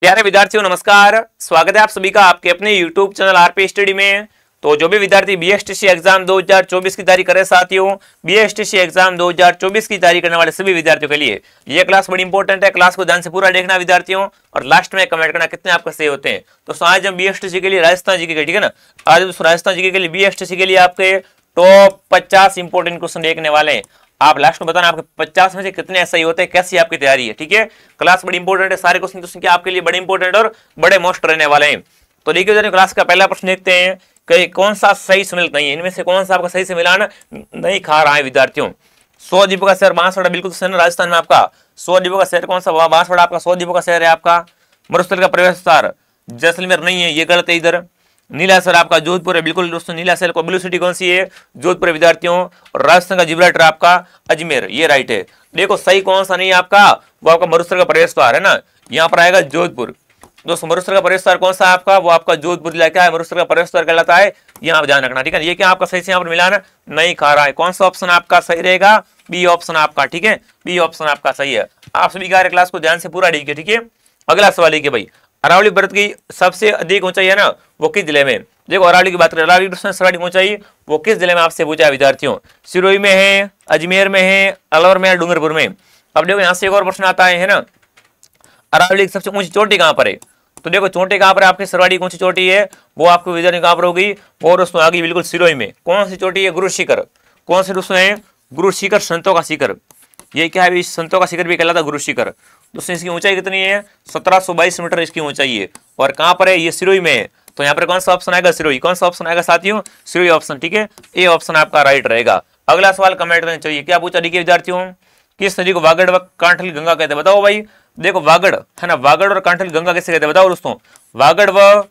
प्यारे विद्यार्थियों नमस्कार। स्वागत है आप सभी का आपके अपने YouTube चैनल आरपी स्टडी में। तो जो भी विद्यार्थी बीएसटीसी एग्जाम 2024 की तैयारी करे साथियों, बीएसटीसी एग्जाम 2024 की तैयारी करने वाले सभी विद्यार्थियों के लिए ये क्लास बड़ी इंपॉर्टेंट है। क्लास को ध्यान से पूरा देखना विद्यार्थियों, और लास्ट में कमेंट करना कितने आपके सही होते हैं। तो आज हम बीएसटीसी के लिए राजस्थान जीके के, ठीक है ना, आज राजस्थान जीके के लिए बीएसटीसी के लिए आपके टॉप 50 इंपॉर्टेंट क्वेश्चन देखने वाले हैं। आप लास्ट में बताना आपके 50 में से कितने सही होते हैं, कैसी आपकी तैयारी है। ठीक है, क्लास बड़ी इंपॉर्टेंट है, सारे क्वेश्चन क्या आपके लिए बड़े इंपॉर्टेंट और बड़े मोस्ट रहने वाले हैं। तो देखिए क्लास का पहला प्रश्न देखते हैं कि कौन सा सही सम्मिलित नहीं है, इनमें से कौन सा आपका सही से मिलान नहीं खा रहा है विद्यार्थियों। 100 द्वीपों का शहर बांसवाड़ा, बिल्कुल सही राजस्थान में आपका 100 द्वीपों का शहर कौन सा, बांसवाड़ा आपका 100 द्वीपों का शहर है आपका। मरुस्थल का प्रवेश स्थान जैसलमेर नहीं है, ये गलत है। इधर नीलाशर आपका जोधपुर है, बिल्कुल दोस्तों नीलाशर को ब्लू सिटी कौन सी है, जोधपुर विद्यार्थियों। और राजस्थान का जिब्राल्टर आपका अजमेर, ये राइट है। देखो सही कौन सा नहीं है आपका, वो आपका मरुस्थल का प्रवेश द्वार है ना, यहाँ पर आएगा जोधपुर। दोस्तों मरुस्थल का प्रवेश द्वार कौन सा आपका, वो आपका जोधपुर जिला क्या है, मरुस्थल का प्रवेश द्वार कहलाता है, यहाँ ध्यान रखना। ठीक है, ये क्या आपका सही से यहाँ पर मिलान नहीं खा रहा है। कौन सा ऑप्शन आपका सही रहेगा, बी ऑप्शन आपका। ठीक है, बी ऑप्शन आपका सही है। आप सभी कार्य क्लास को ध्यान से पूरा देखिए। ठीक है, अगला सवाल है कि भाई अरावली पर्वत की सबसे अधिक ऊंचाई है ना, वो किस जिले में। देखो अरावली की बात करें, अरावली सर्वाधिक ऊंचाई वो किस जिले में आपसे पूछा है विद्यार्थियों। सिरोही में है, अजमेर में है, अलवर में है, डूंगरपुर में। अब देखो यहाँ से एक और प्रश्न आता है ना, अरावली की सबसे ऊंची चोटी कहाँ पर है। तो देखो चोटी कहाँ पर आपकी सर्वाधिक ऊंची चोटी है, वो आपको विद्यार्थी कहाँ पर होगी, वो दोस्तों आगे बिल्कुल सिरोही में। कौन सी चोटी है, गुरु शिखर। कौन से दोस्तों है, गुरु शिखर, संतों का शिखर। ये क्या है, संतों का शिखर भी कहलाता है गुरु शिखर। दोस्तों इसकी ऊंचाई कितनी है, 1722 मीटर इसकी ऊंचाई है। और कहाँ पर है, ये सिरोही में है। तो यहाँ पर कौन सा ऑप्शन आएगा, सिरोही। कौन सा ऑप्शन आएगा साथियों, सिरोही ऑप्शन। ठीक है, ए ऑप्शन आपका राइट रहेगा। अगला सवाल कमेंट करना चाहिए, क्या पूछा देखिए विद्यार्थियों, किस नदी को वागड़ व कांठल गंगा कहते हैं, बताओ भाई। देखो वागड़ है ना, वागड़ और कांठल गंगा कैसे कहते हैं बताओ दोस्तों। वागड़ व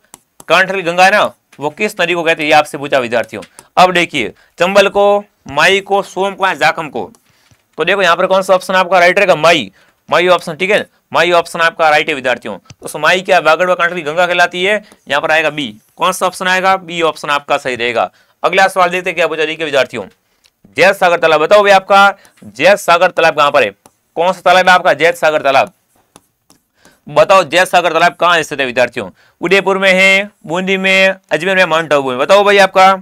कांठल गंगा है ना, वो किस नदी को कहते हैं, ये आपसे पूछा विद्यार्थियों। अब देखिए चंबल को, माई को, सोम को, जाखम को। तो देखो यहाँ पर कौन सा ऑप्शन आपका राइट रहेगा, माई। माई ऑप्शन, ठीक है, माई ऑप्शन आपका राइट है विद्यार्थियों। तो माई क्या वागड़ व कांठल गंगा कहलाती है, यहाँ पर आएगा बी। कौन सा ऑप्शन आएगा, बी ऑप्शन आपका सही रहेगा। अगला सवाल देखते हैं क्या पूछा देखिए विद्यार्थियों, जैत सागर तालाब बताओ भाई आपका जैत सागर तालाब कहाँ पर है। कौन सा तालाब है आपका, जैत सागर तालाब। बताओ जैत सागर तालाब कहाँ स्थित है विद्यार्थियों, उदयपुर में है, बूंदी में, अजमेर में, माउंट आबू में। बताओ भाई आपका।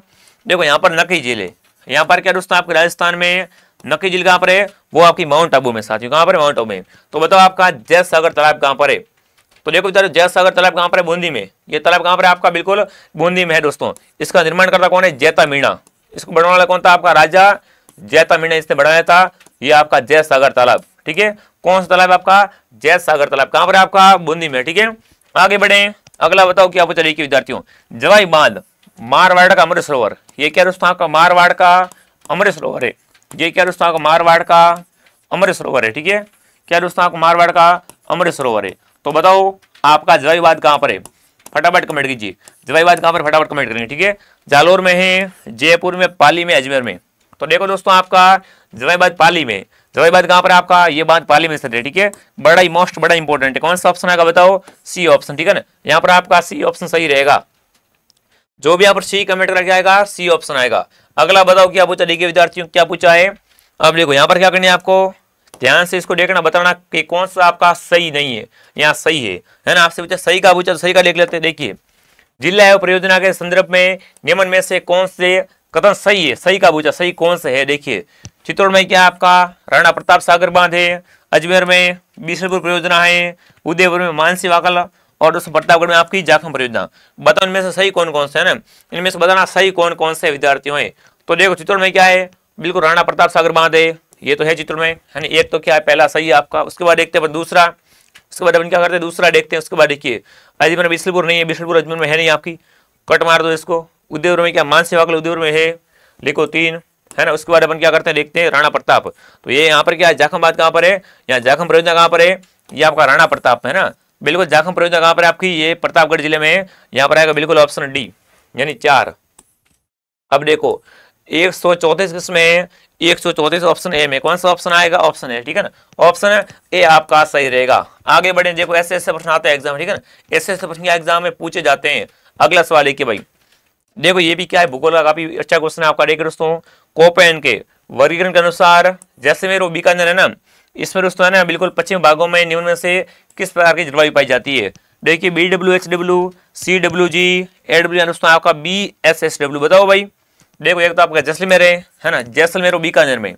देखो यहाँ पर नकी झील है, यहाँ पर क्या दोस्तों आपके राजस्थान में नकी झील कहाँ पर है, वो आपकी माउंट आबू में साथियों। कहाँ पर है, माउंट आबू में। तो बताओ आपका जैत सागर तालाब कहाँ पर है। तो देखो विद्यार्थियों जैत सागर तालाब कहाँ पर है, बूंदी में। ये तालाब कहाँ पर है आपका, बिल्कुल बूंदी में है दोस्तों। इसका निर्माण करता कौन है, जैता मीणा। इसको बढ़ाने वाला कौन था, आपका राजा जैता मीणा, इसने बढ़ाया था ये आपका जैत सागर तालाब। ठीक है, कौन सा तालाब आपका, जैत सागर तालाब। कहाँ पर है आपका, बूंदी में। ठीक है, आगे बढ़े। अगला बताओ क्या पूछा देखिए विद्यार्थियों, जवाई बांध मारवाड़ का अमृत सरोवर। ये क्या दोस्तों आपका मारवाड़ का अमृत सरोवर है। ये क्या दोस्तों आपका मारवाड़ का अमृत सरोवर है। ठीक है, क्या दोस्तों आपका मारवाड़ का अमृत सरोवर है। तो बताओ आपका जवाई बांध कहाँ पर है, फटाफट कमेंट कीजिए। जवाई बांध कहाँ पर, फटाफट कमेंट करेंगे। ठीक है, जालोर में है, जयपुर में, पाली में, अजमेर में। तो देखो दोस्तों आपका जवाई बांध पाली में। जवाई बांध कहाँ पर आपका, ये बांध पाली में स्थित है। ठीक है, बड़ा ही मोस्ट बड़ा इंपॉर्टेंट है। कौन सा ऑप्शन आएगा बताओ, सी ऑप्शन। ठीक है ना, यहाँ पर आपका सी ऑप्शन सही रहेगा। जो भी यहाँ पर सी कमेंट करके आएगा, सी ऑप्शन आएगा। अगला बताओ क्या पूछा देखिए विद्यार्थियों, क्या पूछा है। अब देखो यहाँ पर क्या करनी है आपको, ध्यान से इसको देखना, बताना कि कौन सा आपका सही नहीं है। यहाँ सही है ना, आपसे पूछा सही का, पूछा तो सही का देख लेते हैं। देखिए जिला एवं परियोजना के संदर्भ में निम्न में से कौन से कथन सही है, सही का पूछा, सही कौन से है। देखिए चित्तौड़ में क्या आपका राणा प्रताप सागर बांध है, अजमेर में बीसलपुर परियोजना है, उदयपुर में मानसी वाकल, और दोस्तों प्रतापगढ़ में आपकी जाखम परियोजना। बताओ इनमें से सही कौन कौन से है ना, इनमें से बताना सही कौन कौन से विद्यार्थियों है। तो देखो चित्तौड़ में क्या है, बिल्कुल राणा प्रताप सागर बांध है, ये तो है चित्तौड़ में है ना। एक तो क्या है, पहला सही है आपका। उसके बाद देखते हैं दूसरा, उसके बाद अपन क्या करते हैं, दूसरा देखते हैं। उसके बाद देखिए अजमेर बीसलपुर नहीं है, बीसलपुर अजमेर में है नहीं आपकी, कट मार दो इसको। उदयपुर में क्या, मानसी वाकल उदयपुर में है, लिखो 3 है ना। उसके बाद अपन क्या करते हैं, देखते हैं राणा प्रताप। तो ये यहाँ पर क्या है, जाखम बांध कहाँ पर है, यहाँ जाखम परियोजना कहाँ पर है, ये आपका राणा प्रताप है ना। बिल्कुल जाखम परियोजना कहाँ पर है आपकी, ये प्रतापगढ़ जिले में है। यहाँ पर आएगा बिल्कुल ऑप्शन डी यानी 4। अब देखो 134 किसमें, 134 ऑप्शन ए में। कौन सा ऑप्शन आएगा, ऑप्शन ए। ठीक है ना, ऑप्शन ए आपका सही रहेगा। आगे बढ़े, देखो ऐसे ऐसे प्रश्न आते हैं एग्जाम। ठीक है ना, ऐसे ऐसे प्रश्न एग्जाम में पूछे जाते हैं। अगला सवाल है कि भाई देखो ये भी क्या है, भूगोल का काफी अच्छा क्वेश्चन है आपका। देखिए दोस्तों कोपेन के वर्गीकरण के अनुसार जैसलमेर और बीकानेर है ना, इसमें दोस्तों है ना बिल्कुल पश्चिम भागों में निम्न में से किस प्रकार की जलवायु पाई जाती है। देखिए BWHW, CWG, AWG दोस्तों आपका BSSW। बताओ भाई, देखो एक तो आपका जैसलमेर है ना, जैसलमेर और बीकानेर में,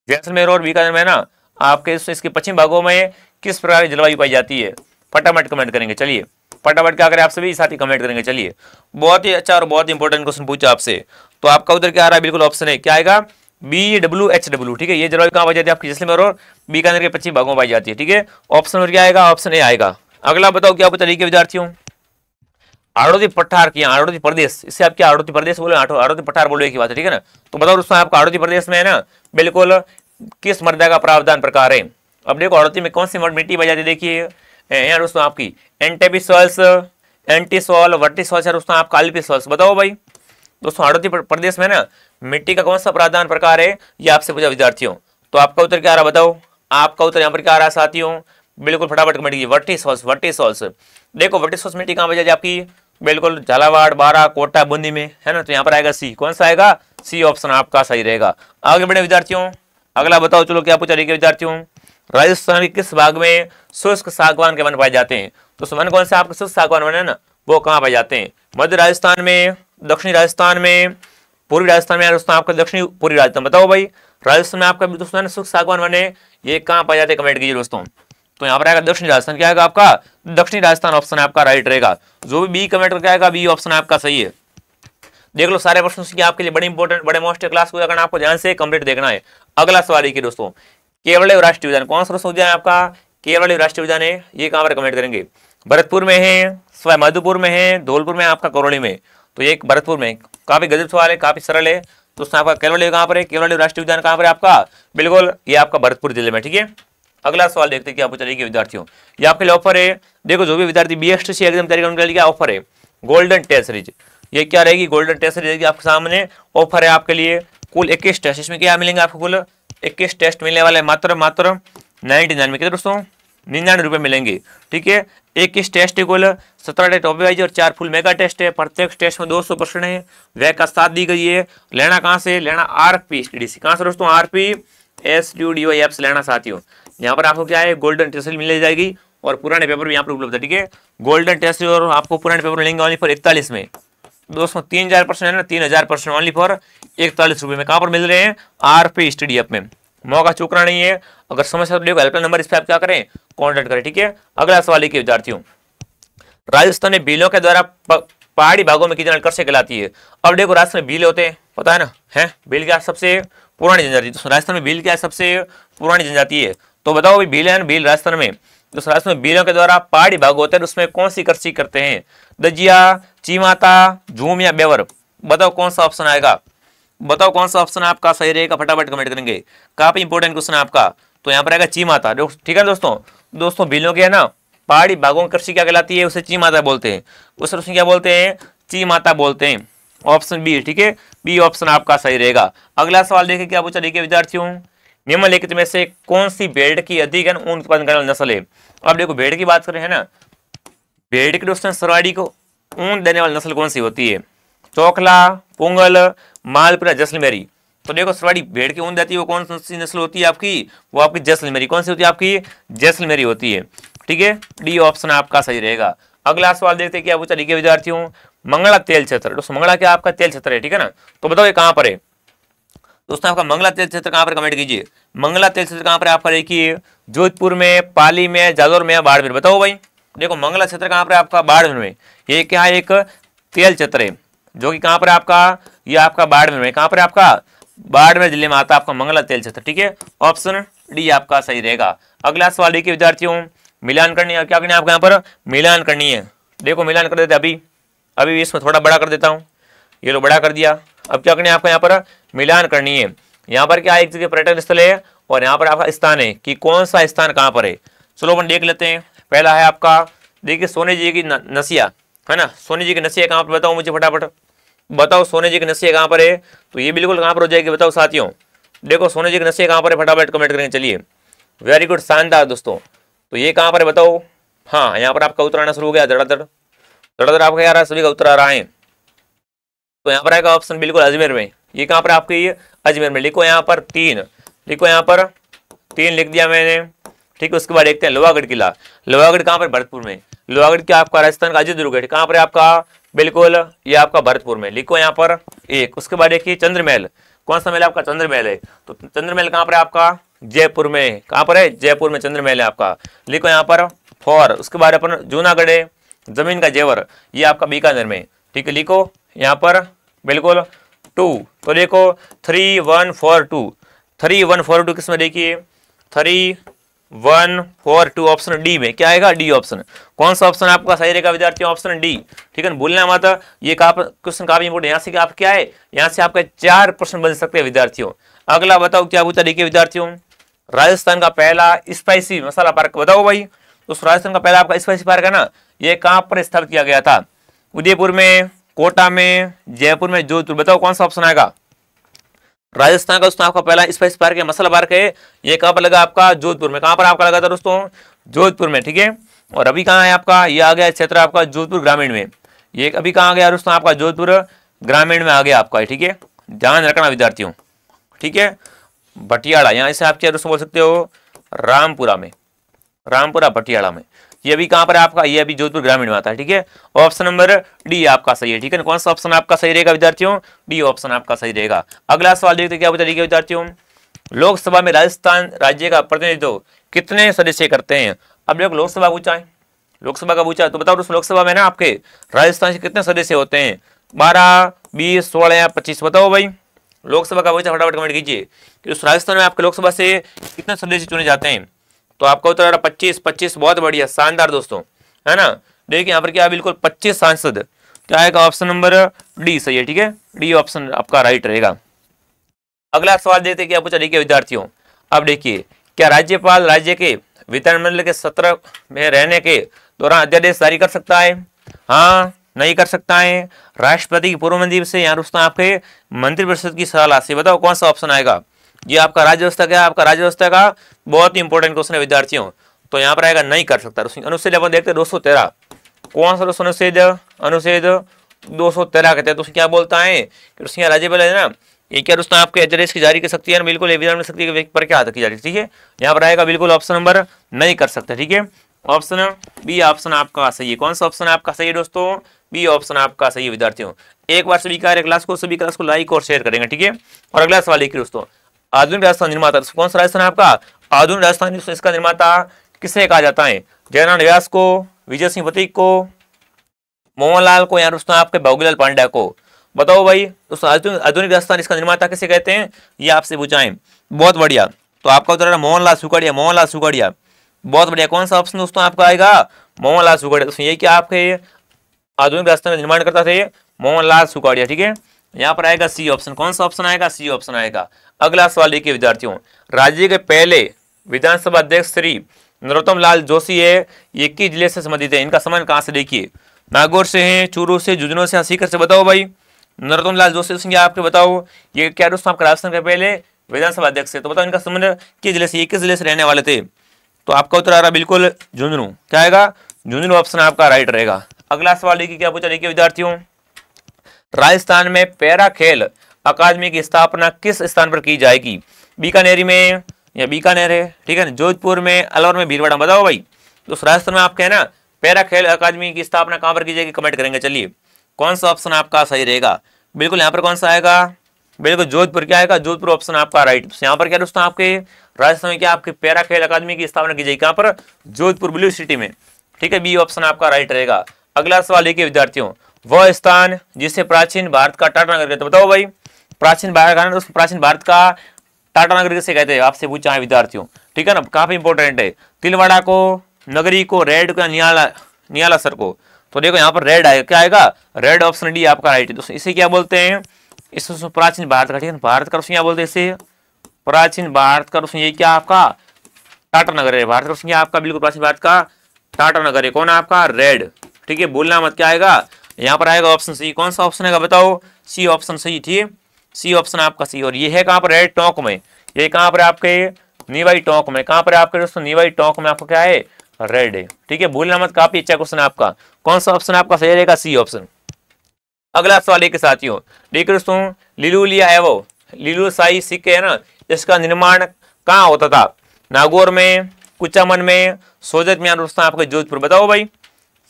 जैसलमेर और बीकानेर में ना आपके इसके पश्चिम भागों में किस प्रकार की जलवायु पाई जाती है, फटाफट कमेंट करेंगे। चलिए फटाफट क्या करें, आप सभी साथी कमेंट करेंगे। चलिए बहुत ही अच्छा और बहुत ही इंपॉर्टेंट क्वेश्चन पूछा आपसे, तो आपका उधर क्या आ रहा है, बिल्कुल ऑप्शन है, क्या आएगा BWHW। ठीक है, ये जलवायु कहाँ पाई जाती है, आपकी जैसलमेर और बीकानेर के पश्चिम भागों में पाई जाती है। ठीक है, ऑप्शन और क्या आएगा, ऑप्शन ए आएगा। अगला बताओ क्या पूछा के विद्यार्थियों, आड़ोती पठार की, आड़ोती प्रदेश, इससे आप क्या आड़ोती प्रदेश बोले, आड़ोती पठार बोले की बात है। ठीक है ना, तो बताओ दोस्तों आपका आड़ोती प्रदेश में है ना, बिल्कुल किस मृदा का प्रावधान प्रकार है। अब देखो आड़ोती में कौन सी मिट्टी पाई जाती है, देखिए यहाँ दोस्तों आपकी एंटेपिसॉल्स, एंटीसॉल, वर्टिसॉल्स, दोस्तों आपका अल्पिसॉल्स। बताओ भाई दोस्तों आड़ोती प्रदेश में ना मिट्टी का कौन सा प्रावधान प्रकार है, ये आपसे पूछा विद्यार्थियों। तो आपका उत्तर क्या आ रहा बताओ, आपका उत्तर यहाँ पर क्या आ रहा है साथियों, बिल्कुल फटाफट कमेंट कीजिए, वर्टिसॉल्स, वर्टिसॉल्स। देखो वर्टिसॉल्स मिट्टी कहाँ पाई जाती है आपकी, बिल्कुल झालावाड़, बारा, कोटा, बूंदी में है ना, तो यहाँ पर आएगा सी। कौन सा आएगा, सी ऑप्शन आपका सही रहेगा। आगे बढ़े विद्यार्थियों, अगला बताओ चलो क्या पूछा रही विद्यार्थियों, राजस्थान के किस भाग में शुष्क सागवान के वन पाए जाते हैं। तो वन कौन से आपके शुष्क सागवान वन है ना, वो कहाँ पाए जाते हैं, मध्य राजस्थान में, दक्षिणी राजस्थान में, पूर्वी राजस्थान में, दोस्तों आपका दक्षिणी पूर्वी राजस्थान। बताओ भाई राजस्थान में आपका दोस्तों शुष्क सागवान वन है, ये कहाँ पाए जाते हैं, कमेंट कीजिए दोस्तों। तो यहाँ पर आएगा दक्षिणी राजस्थान, क्या आएगा आपका, दक्षिणी राजस्थान ऑप्शन आपका राइट रहेगा। जो भी बी कमेंट करके आएगा, बी ऑप्शन आपका सही है। देख लो सारे प्रश्न आपके लिए बड़े इंपॉर्टेंट, बड़े मोस्ट क्लास को करना, आपको ध्यान से कंप्लीट देखना है। अगला सवाल देखिए दोस्तों, केवड़िया राष्ट्रीय उद्यान कौन सा राष्ट्रीय उद्यान है आपका, केवड़िया राष्ट्रीय उद्यान है, ये कहाँ पर कमेंट करेंगे, भरतपुर में है, सवाई माधोपुर में है, धौलपुर में, आपका करौली में। तो ये भरतपुर में, काफी गजब सवाल है, काफी सरल है दोस्तों। आपका केवड़िया कहाँ पर है, केवड़िया राष्ट्रीय उद्यान कहाँ पर आपका, बिल्कुल ये आपका भरतपुर जिले में। ठीक है, अगला सवाल देखते हैं क्या पूछा जाएगा विद्यार्थियों, ये आपके लिए ऑफर है। देखो जो भी विद्यार्थी BSTC एग्जाम तैयारी करने के लिए ऑफर है, गोल्डन टेस्ट सीरीज, ये क्या रहेगी, गोल्डन टेस्ट सीरीज आपके सामने ऑफर है आपके लिए। कुल 21 टेस्ट, इसमें क्या मिलेंगे आपको, कुल 21 टेस्ट मिलने वाले, मात्र 99 में, कितने दोस्तों, 99 रुपए मिलेंगे। ठीक है, 21 टेस्ट है, कुल 17 टेस्ट ऑब्जर्व और 4 फुल मेगा टेस्ट है। प्रत्येक टेस्ट में 200 प्रश्न है, वह का साथ दी गई है। लेना कहाँ से, लेना RPSTDC, कहाँ से दोस्तों, RPSTDC ऐप से लेना साथियों। यहाँ पर आपको क्या है, गोल्डन टेस्ट मिल जाएगी और पुराने पेपर भी यहाँ पर उपलब्ध है। ठीक है, गोल्डन टेस्ट और आपको पुराने पेपर मिलेंगे ओनली फॉर 41 में दोस्तों, 3000 प्रश्न है ना, 3000 प्रश्न ओनली फॉर 41 रुपए में। कहाँ पर मिल रहे हैं, RPSTDC ऐप में, मौका चूकना नहीं है। अगर समस्या तो देखो हेल्पलाइन नंबर, इस पर आप क्या करें, कॉन्टेक्ट करें। ठीक है, अगला सवाल लिखिए विद्यार्थियों, राजस्थान में भीलों के द्वारा पहाड़ी भागों में की जानकारी कैसे कहलाती है। अब देखो राजस्थान में भील होते हैं, पता है ना, है भील क्या सबसे पुरानी जनजाति, तो राजस्थान में भील क्या सबसे पुरानी जनजाति है। तो बताओ भाई भील है ना, भील राजस्थान में, तो राजस्थान में भीलों के द्वारा पहाड़ी भाग होते हैं, उसमें कौन सी कृषि करते हैं, दजिया, चीमाता, झूम या बेवर। बताओ कौन सा ऑप्शन आएगा, बताओ कौन सा ऑप्शन आपका सही रहेगा, फटाफट कमेंट करेंगे। काफी इंपॉर्टेंट क्वेश्चन है आपका, तो यहाँ पर आएगा चीमाता। ठीक है दोस्तों भीलों के है ना पहाड़ी भागों की कृषि क्या कहलाती है, उसे चीमाता बोलते हैं, उसे क्या बोलते हैं, चीमाता बोलते हैं। ऑप्शन बी, ठीक है, बी ऑप्शन आपका सही रहेगा। अगला सवाल देखिए क्या पूछा, देखिए विद्यार्थियों, निम्नलिखित में से कौन सी भेड़ की अधिक ऊन उत्पादन करने वाली नस्ल है। अब देखो भेड़ की बात करें है ना, भेड़ की दोस्तों सरवाड़ी को ऊन देने वाली नस्ल कौन सी होती है, चोखला, पोंगल, मालपुरा, जैसलमेरी। तो देखो सरवाड़ी भेड़ की ऊन देती है, वो कौन सी नस्ल होती है आपकी, वो आपकी जैसलमेरी। कौन सी होती है आपकी, जैसलमेरी होती है। ठीक है, डी ऑप्शन आपका सही रहेगा। अगला सवाल देखते हैं क्या पूछा, ठीक है विद्यार्थियों, मंगला तेल क्षेत्र, दोस्तों मंगला क्या आपका तेल क्षेत्र है, ठीक है ना, तो बताओ ये कहाँ पर है दोस्तों, आपका मंगला तेल क्षेत्र कहाँ पर, कमेंट कीजिए। मंगला तेल क्षेत्र कहाँ पर आपका, देखिए जोधपुर में, पाली में, जालौर में, बाड़मेर। बताओ भाई देखो मंगला क्षेत्र कहाँ पर आपका, बाड़मेर में। ये क्या एक तेल क्षेत्र है जो कि कहाँ पर आपका, ये आपका बाड़मेर में, कहाँ पर आपका, बाड़मेर जिले में आता है आपका मंगला तेल क्षेत्र। ठीक है, ऑप्शन डी आपका सही रहेगा। अगला सवाल देखिए विद्यार्थियों, मिलान करनी है, क्या करनी है आपको यहाँ पर, मिलान करनी है। देखो मिलान कर देते अभी इसमें थोड़ा बड़ा कर देता हूँ, ये लो बड़ा कर दिया। अब क्या करनी है आपको यहाँ पर, मिलान करनी है। यहाँ पर क्या एक जगह पर्यटन स्थल है और यहाँ पर आपका स्थान है कि कौन सा स्थान कहाँ पर है। चलो अपन देख लेते हैं। पहला है आपका, देखिए सोने जी की नसिया है ना, सोने जी की नसिया कहाँ पर, बताओ मुझे फटाफट, बताओ सोने जी की नसिया कहाँ पर है। तो ये बिल्कुल कहाँ पर हो जाएगी, बताओ साथियों, देखो सोने जी की नसिया कहाँ पर है, फटाफट कमेंट करेंगे। चलिए वेरी गुड, शानदार दोस्तों। तो ये कहाँ पर है बताओ, हाँ यहाँ पर आपका उत्तर आना शुरू हो गया, धड़ाधड़ धड़ाधड़ आपका यार सभी का उत्तर आ रहा है। तो यहाँ पर आएगा ऑप्शन बिल्कुल अजमेर में। ये कहाँ पर आपके, ये अजमेर में। लिखो यहाँ पर 3, लिखो यहाँ पर 3 लिख दिया मैंने। ठीक है, उसके बाद देखते हैं लोहागढ़ किला। लोहागढ़ कहाँ पर, भरतपुर में। लोहागढ़ क्या आपका राजस्थान का अजय दुर्ग है, कहाँ पर है आपका, बिल्कुल ये आपका भरतपुर में, लिखो यहाँ पर एक। उसके बाद देखिए चंद्रमहल, कौन सा महल आपका, चंद्रमहल है, तो चंद्रमहल कहाँ पर है आपका, जयपुर में, कहाँ पर है, जयपुर में चंद्रमहल है आपका, लिखो यहाँ पर 4। उसके बाद अपन जूनागढ़ है, जमीन का जेवर, ये आपका बीकानेर में, ठीक है, लिखो यहाँ पर बिल्कुल 2। तो देखो 3142, 3142 किसमें, देखिए 3142 ऑप्शन डी में, क्या आएगा, डी ऑप्शन। कौन सा ऑप्शन आपका सही रहेगा विद्यार्थियों, ऑप्शन डी, ठीक है, भूलना मत। ये क्वेश्चन काफी इंपोर्टेंट, यहाँ से क्या आप क्या है, यहाँ से आपके 4 प्रश्न बन सकते हैं विद्यार्थियों। अगला बताओ क्या पूछा, देखिए विद्यार्थियों, राजस्थान का पहला स्पाइसी मसाला पार्क बताओ भाई। तो राजस्थान का पहला आपका स्पाइसी पार्क है ना, ये कहाँ पर स्थापित किया गया था, उदयपुर में, कोटा में, जयपुर में, जोधपुर, बताओ कौन सा ऑप्शन आएगा। राजस्थान का दोस्तों आपका पहला स्पाइस पार्क है, मसाला पार्क है, ये कहाँ पर लगा आपका, जोधपुर में। कहाँ पर आपका लगा था दोस्तों, जोधपुर में, ठीक है। और अभी कहाँ है आपका, ये आ गया क्षेत्र आपका जोधपुर ग्रामीण में, ये अभी कहाँ आ गया दोस्तों आपका, जोधपुर ग्रामीण में आ गया आपका, ठीक है, ध्यान रखना विद्यार्थियों, ठीक है। भटियाड़ा, यहाँ से आप क्या दोस्तों बोल सकते हो, रामपुरा में, रामपुरा भटियाड़ा में, ये अभी कहाँ पर है आपका, ये अभी जोधपुर ग्रामीण में आता है, ठीक है। ऑप्शन नंबर डी आपका सही है, ठीक है। कौन सा ऑप्शन आपका सही रहेगा विद्यार्थियों, डी ऑप्शन आपका सही रहेगा। अगला सवाल देखते क्या बता, देखिए विद्यार्थियों, लोकसभा में राजस्थान राज्य का प्रतिनिधित्व कितने सदस्य करते हैं। अब देखो लोकसभा पूछा है, लोकसभा का पूछा, तो बताओ लोकसभा में ना आपके राजस्थान से कितने सदस्य होते हैं, 12, 20, 16 या 25, बताओ भाई। लोकसभा का पूछा, फटाफट कमेंट कीजिए कि उस राजस्थान में आपके लोकसभा से कितने सदस्य चुने जाते हैं। तो आपका उत्तर आ रहा 25, 25, बहुत बढ़िया, शानदार दोस्तों, है ना। देखिए यहाँ पर क्या बिल्कुल 25 सांसद, क्या आएगा, ऑप्शन नंबर डी सही है, ठीक है, डी ऑप्शन आपका राइट रहेगा। अगला सवाल देखते क्या पूछा, देखिए विद्यार्थियों, अब देखिए, क्या राज्यपाल राज्य के विधानमंडल के सत्र में रहने के दौरान अध्यादेश जारी कर सकता है, हाँ नहीं कर सकता है। राष्ट्रपति की पूर्व मंजूरी से, यहाँ रुस्ता आपके मंत्रिपरिषद की सलाह से, बताओ कौन सा ऑप्शन आएगा। ये आपका राज्य व्यवस्था क्या है, आपका राज्य व्यवस्था का बहुत ही इंपॉर्टेंट क्वेश्चन है विद्यार्थियों, तो यहाँ पर आएगा नहीं कर सकता। अनुच्छेद अपन देखते हैं 213, कौन सा दोस्तों अनुच्छेद, अनुच्छेद 213 कहते हैं। तो क्या बोलता है कि राज्यपाल है ना, ये क्या दोस्तों आपके अध्यादेश की जारी कर सकती है, बिल्कुल विधान में सकती है पर क्या की जारी, ठीक है। यहाँ पर आएगा बिल्कुल ऑप्शन नंबर नहीं कर सकता, ठीक है। ऑप्शन बी ऑप्शन आपका सही है। कौन सा ऑप्शन आपका सही है दोस्तों, बी ऑप्शन आपका सही है विद्यार्थियों। एक बार सभी क्लास को लाइक और शेयर करेंगे, ठीक है। और अगला सवाल देखिए दोस्तों, आधुनिक राजस्थान निर्माता, कौन सा राजस्थान आपका आधुनिक राजस्थान, इसका निर्माता किसे कहा जाता है, जयनारायण व्यास को, विजय सिंह पथिक को, मोहनलाल को, या दोस्तों आपके बाबूलाल पांड्या को, बताओ भाई। दोस्तों आधुनिक राजस्थान इसका निर्माता किसे कहते हैं, ये आपसे पूछाएं, बहुत बढ़िया। तो आपका उत्तर मोहनलाल सुखड़िया, मोहनलाल सुखड़िया, बहुत बढ़िया। कौन सा ऑप्शन दोस्तों आपका आएगा, मोहनलाल सुखड़िया। दोस्तों ये क्या आपके आधुनिक राजस्थान का निर्माण करता थे, मोहनलाल सुखड़िया, ठीक है। यहाँ पर आएगा सी ऑप्शन, कौन सा ऑप्शन आएगा, सी ऑप्शन आएगा। अगला सवाल देखिए विद्यार्थियों, राज्य के पहले विधानसभा अध्यक्ष श्री नरोत्तम लाल जोशी है, ये किस जिले से संबंधित है, इनका संबंध कहाँ से, देखिए नागौर से है, चूरू से, झुंझुनू से, सीकर से, बताओ भाई। नरोत्तम लाल जोशी सिंह आपके बताओ, ये क्या दोस्तों आपका राजस्थान के पहले विधानसभा अध्यक्ष है, तो बताओ इनका संबंध किस जिले से, किस जिले से रहने वाले थे। तो आपका उत्तर आ रहा बिल्कुल झुंझुनू, क्या आएगा, झुंझुनू ऑप्शन आपका राइट रहेगा। अगला सवाल देखिए क्या पूछा, देखिए विद्यार्थियों, राजस्थान में पैरा खेल अकादमी की स्थापना किस स्थान पर की जाएगी, बीकानेर में, या बीकानेर है, ठीक है, जोधपुर में, अलवर में, भीलवाड़ा, बताओ भाई। तो राजस्थान में आपके है ना पैरा खेल अकादमी की स्थापना कहां पर की जाएगी, कमेंट करेंगे। चलिए कौन सा ऑप्शन आपका सही रहेगा, बिल्कुल यहाँ पर कौन सा आएगा, बिल्कुल जोधपुर, क्या आएगा, जोधपुर ऑप्शन आपका राइट। यहाँ पर क्या दोस्तों आपके राजस्थान में क्या आपके पैरा खेल अकादमी की स्थापना की जाएगी, कहां पर, जोधपुर ब्लू सिटी में, ठीक है, बी ऑप्शन आपका राइट रहेगा। अगला सवाल देखिए विद्यार्थियों, वह स्थान जिसे प्राचीन भारत का टाटा नगर कहते हैं, बताओ भाई। प्राचीन भारत का टाटा नगर किसे कहते हैं, आपसे पूछा है विद्यार्थियों, ठीक है ना, काफी इंपोर्टेंट है। तिलवाड़ा को, नगरी को, रेड को, नियाला सर को, तो देखो यहाँ पर रेड आएगा, क्या आएगा, रेड ऑप्शन डी आपका राइट है। दोस्तों इसे क्या बोलते हैं, इसको प्राचीन भारत का, ठीक है, भारत का क्या बोलते हैं इसे, प्राचीन भारत का। ये क्या आपका टाटा नगर है, भारत का आपका बिल्कुल प्राचीन भारत का टाटा नगर है, कौन है आपका, रेड, ठीक है, भूलना मत, क्या आएगा, यहाँ पर आएगा ऑप्शन सी। कौन सा ऑप्शन है बताओ, सी ऑप्शन सही, ठीक है, सी ऑप्शन आपका सी। और ये है कहाँ पर, रेड टोंक में, ये कहाँ पर आपके नीवाई टोंक में, कहाँ पर आपके दोस्तों नीवाई टोंक में आपको क्या है, रेड है, ठीक है, भूलना मत, काफी अच्छा क्वेश्चन है आपका। कौन सा ऑप्शन आपका सही रहेगा, सी ऑप्शन। अगला सवाल एक साथियों, देखिए दोस्तों, लिलूलिया एवं लिलूशाही सिक्के है ना, इसका निर्माण कहाँ होता था, नागौर में, कुचामन में, सोजत में, दोस्तों आपके जोधपुर, बताओ भाई।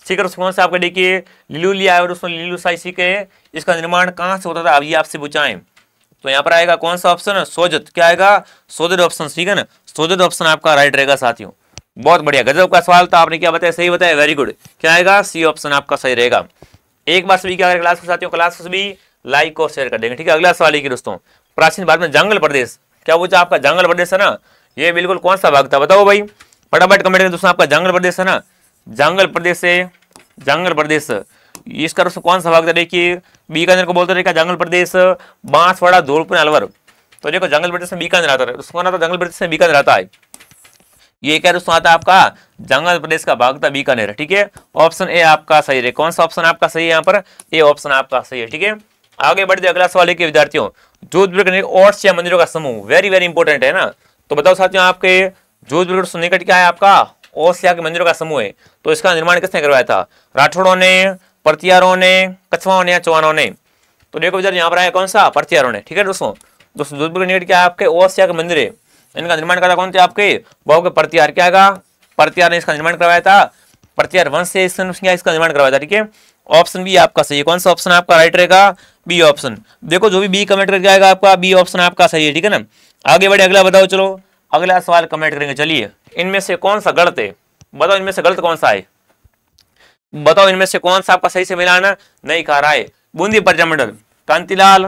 ठीक है, कौन सा आपका देखिए लिलूलिया और उसमें लिलूसाई के इसका निर्माण कहाँ से होता था, अब ये आपसे पूछाएं तो यहाँ पर आएगा कौन सा ऑप्शन, सोजत। क्या आएगा, सोजत ऑप्शन, ठीक है ना, सोजत ऑप्शन आपका राइट रहेगा साथियों। बहुत बढ़िया, गजब का सवाल था, आपने क्या बताया, सही बताया, वेरी गुड। क्या आएगा, सी ऑप्शन आपका सही रहेगा। एक बार सभी क्या करें क्लास के साथियों, क्लास को सभी लाइक और शेयर कर देंगे, ठीक है। अगला सवाल है दोस्तों, प्राचीन भारत में जंगल प्रदेश, क्या पूछा आपका, जंगल प्रदेश है ना, ये बिल्कुल कौन सा भाग था, बताओ भाई, फटाफट कमेंट करें दोस्तों। आपका जंगल प्रदेश है ना, जंगल प्रदेश से, जंगल प्रदेश इसका दोस्तों कौन सा भाग था, देखिए बीकानेर को बोलते थे क्या, जंगल प्रदेश, बांसवाड़ा, धौलपुर, अलवर। तो देखो जंगल प्रदेश में बीकानेर आता है, उसको ना तो जंगल प्रदेश में बीकानेर आता है, ये क्या दोस्तों आता है आपका जंगल प्रदेश का भाग था बीकानेर, ठीक है। ऑप्शन ए आपका सही है, कौन सा ऑप्शन आपका सही है यहाँ पर, ए ऑप्शन आपका सही है, ठीक है। आगे बढ़ते अगला सवाल है कि विद्यार्थियों, जोधपुर के और या मंदिरों का समूह, वेरी वेरी इंपॉर्टेंट है ना, तो बताओ साथियों आपके जोधपुर के निकट क्या है आपका, ओसिया के मंदिरों का समूह है, तो इसका निर्माण किसने करवाया था, राठौड़ों ने, परतियारों ने, कछवाओं ने या चौहानों ने। तो देखो विद्यार्थी यहाँ पर आया कौन सा, परतियारों ने, ठीक है दोस्तों। जोधपुर के निकट क्या है आपके ओसिया के मंदिर है, इनका निर्माण करा कौन थे आपके, बहु के परतियार, क्या आएगा, परतियार ने इसका निर्माण करवाया था, परतियार वंश से इसका निर्माण करवाया था, ठीक है। ऑप्शन बी आपका सही है, कौन सा ऑप्शन आपका राइट रहेगा, बी ऑप्शन। देखो जो भी बी कमेंट करके आएगा आपका बी ऑप्शन आपका सही है, ठीक है ना। आगे बढ़े अगला बताओ, चलो अगला सवाल कमेंट करेंगे। चलिए, इनमें से कौन सा गलत है, बताओ इनमें से गलत कौन सा है, बताओ इनमें से कौन सा आपका सही से मिलान नहीं खा रहा है। बूंदी प्रजामंडल, कांतिलाल,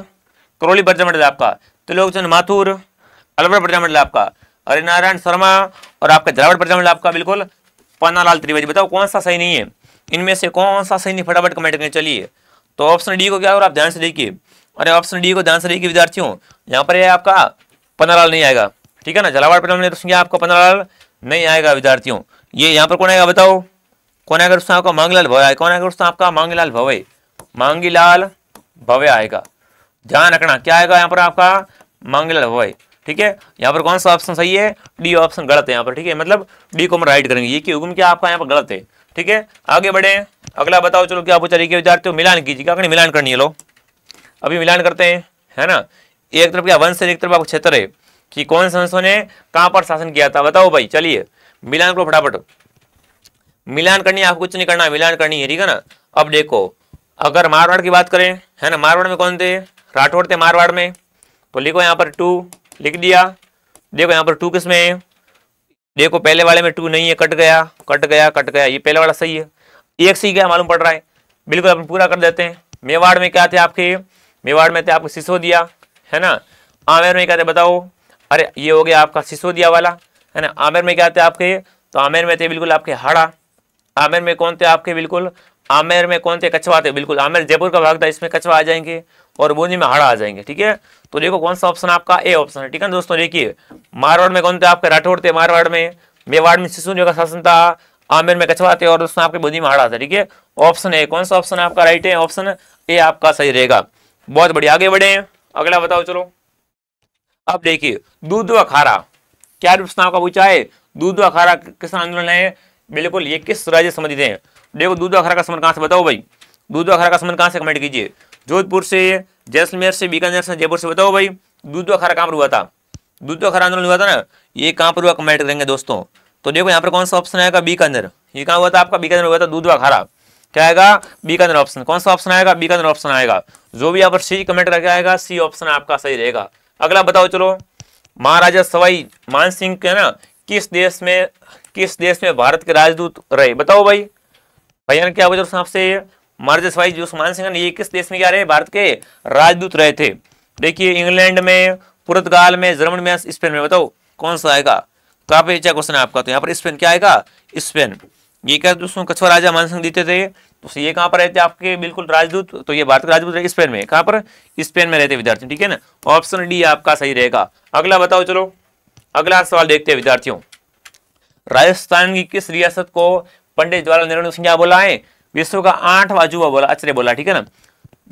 करौली प्रजामंडल आपका, त्रिलोकचंद माथुर, अलवर प्रजामंडल आपका हरिनारायण शर्मा, और आपका जलावड़ प्रजामंडल आपका बिल्कुल पन्नालाल त्रिवेदी। बताओ कौन सा सही नहीं है, इनमें से कौन सा सही नहीं, फटाफट कमेंट करें। चलिए, तो ऑप्शन डी को क्या, और आप ध्यान से देखिए, अरे ऑप्शन डी को ध्यान से देखिए विद्यार्थियों, यहाँ पर है आपका पन्नालाल नहीं आएगा, ठीक है ना, जलावड़ प्रजामंडल तो आपका पन्नालाल नहीं आएगा विद्यार्थियों। ये यहाँ पर कौन आएगा बताओ, कौन आएगा दोस्तों आपका, मांगीलाल भवे, कौन आएगा दोस्तों आपका, मांगीलाल भवे, मांगीलाल भवे आएगा, ध्यान रखना, क्या आएगा यहाँ पर आपका, मांगीलाल भवे, ठीक है। यहाँ पर कौन सा ऑप्शन सही है, डी ऑप्शन गलत है यहाँ पर, ठीक है, मतलब डी को हम राइट करेंगे, ये क्यों क्या आपका यहाँ पर गलत है, ठीक है। आगे बढ़े अगला बताओ, चलो क्या पूछा रही विद्यार्थियों, मिलान कीजिए, क्या करनी, मिलान करनी है, लो अभी मिलान करते हैं, है ना। एक तरफ क्या वंश है, एक तरफ आपका क्षेत्र है, कि कौन से वंशों ने कहां पर शासन किया था, बताओ भाई। चलिए मिलान करो फटाफट, मिलान करनी है, आपको कुछ नहीं करना, मिलान करनी है, ठीक है ना। अब देखो अगर मारवाड़ की बात करें, है ना, मारवाड़ में कौन थे, राठौड़ थे मारवाड़ में, तो लिखो यहाँ पर 2 लिख दिया। देखो यहाँ पर 2 किस में है, देखो पहले वाले में 2 नहीं है, कट गया कट गया कट गया, ये पहले वाला सही है, एक सी क्या मालूम पड़ रहा है, बिल्कुल अपन पूरा कर देते हैं। मेवाड़ में क्या थे आपके, मेवाड़ में थे आपको सिसोदिया, है ना। आमेर में क्या थे बताओ, अरे ये हो गया आपका सिसोदिया वाला, है ना। आमेर में क्या थे आपके, तो आमेर में थे बिल्कुल आपके हाड़ा, आमेर में कौन थे आपके, बिल्कुल आमेर में कौन थे, कछवा थे, बिल्कुल आमेर जयपुर का भाग था, इसमें कछवा आ जाएंगे और बूंदी में हाड़ा आ जाएंगे, ठीक है। तो देखो कौन सा ऑप्शन आपका ए ऑप्शन है, ठीक है दोस्तों। देखिए मारवाड़ में कौन थे आपके, राठौड़ थे मारवाड़ में, मेवाड़ में सिसोदिया का शासन था, आमेर में कछवा थे और दोस्तों आपके बूंदी में हाड़ा था, ठीक है। ऑप्शन ए, कौन सा ऑप्शन आपका राइट है, ऑप्शन ए आपका सही रहेगा। बहुत बढ़िया, आगे बढ़े अगला बताओ चलो। अब देखिए दूध व खारा, क्या प्रश्न आपका पूछा है, दूध व खारा किसान आंदोलन है, बिल्कुल ये किस राज्य से संबंधित है। देखो दूध व खारा का संबंध कहां से, बताओ भाई, दूध व खारा का संबंध कहां से, कमेंट कीजिए। जोधपुर से, जैसलमेर से, बीकानेर से, जयपुर से, बताओ भाई दूध व खारा कहां पर हुआ था, दूध व खारा आंदोलन हुआ था ना, ये कहां पर हुआ, कमेंट करेंगे दोस्तों। तो देखो यहाँ पर कौन सा ऑप्शन आएगा, बीकानेर, ये कहां हुआ था आपका, बीकानेर हुआ था दूध व खारा, क्या आएगा, बीकानेर ऑप्शन, कौन सा ऑप्शन आएगा, बीकानेर ऑप्शन आएगा। जो भी यहाँ पर सी कमेंट करके आएगा सी ऑप्शन आपका सही रहेगा। अगला बताओ चलो, महाराजा सवाई मानसिंह के ना किस देश में भारत के राजदूत रहे, बताओ भाई। भैया क्या वजह आपसे, महाराजा सवाई जो मानसिंह ये किस देश में क्या रहे, भारत के राजदूत रहे थे। देखिए इंग्लैंड में, पुर्तगाल में, जर्मन में, स्पेन में, बताओ कौन सा आएगा। तो आप अच्छा क्वेश्चन है आपका, तो यहाँ पर स्पेन क्या आएगा, स्पेन। ये क्या दोस्तों कछुआ राजा मानसिंह देते थे, तो ये कहाँ पर रहते आपके बिल्कुल राजदूत, तो ये भारत के राजदूत रहे स्पेन में, कहाँ पर, स्पेन में रहते विद्यार्थी, ठीक है ना। ऑप्शन डी आपका सही रहेगा। अगला बताओ चलो, अगला सवाल देखते हैं विद्यार्थियों। राजस्थान की किस रियासत को पंडित जवाहरलाल नेहरू ने क्या बोला है, विश्व का 8वां अजूबा बोला, आश्चर्य बोला, ठीक है ना।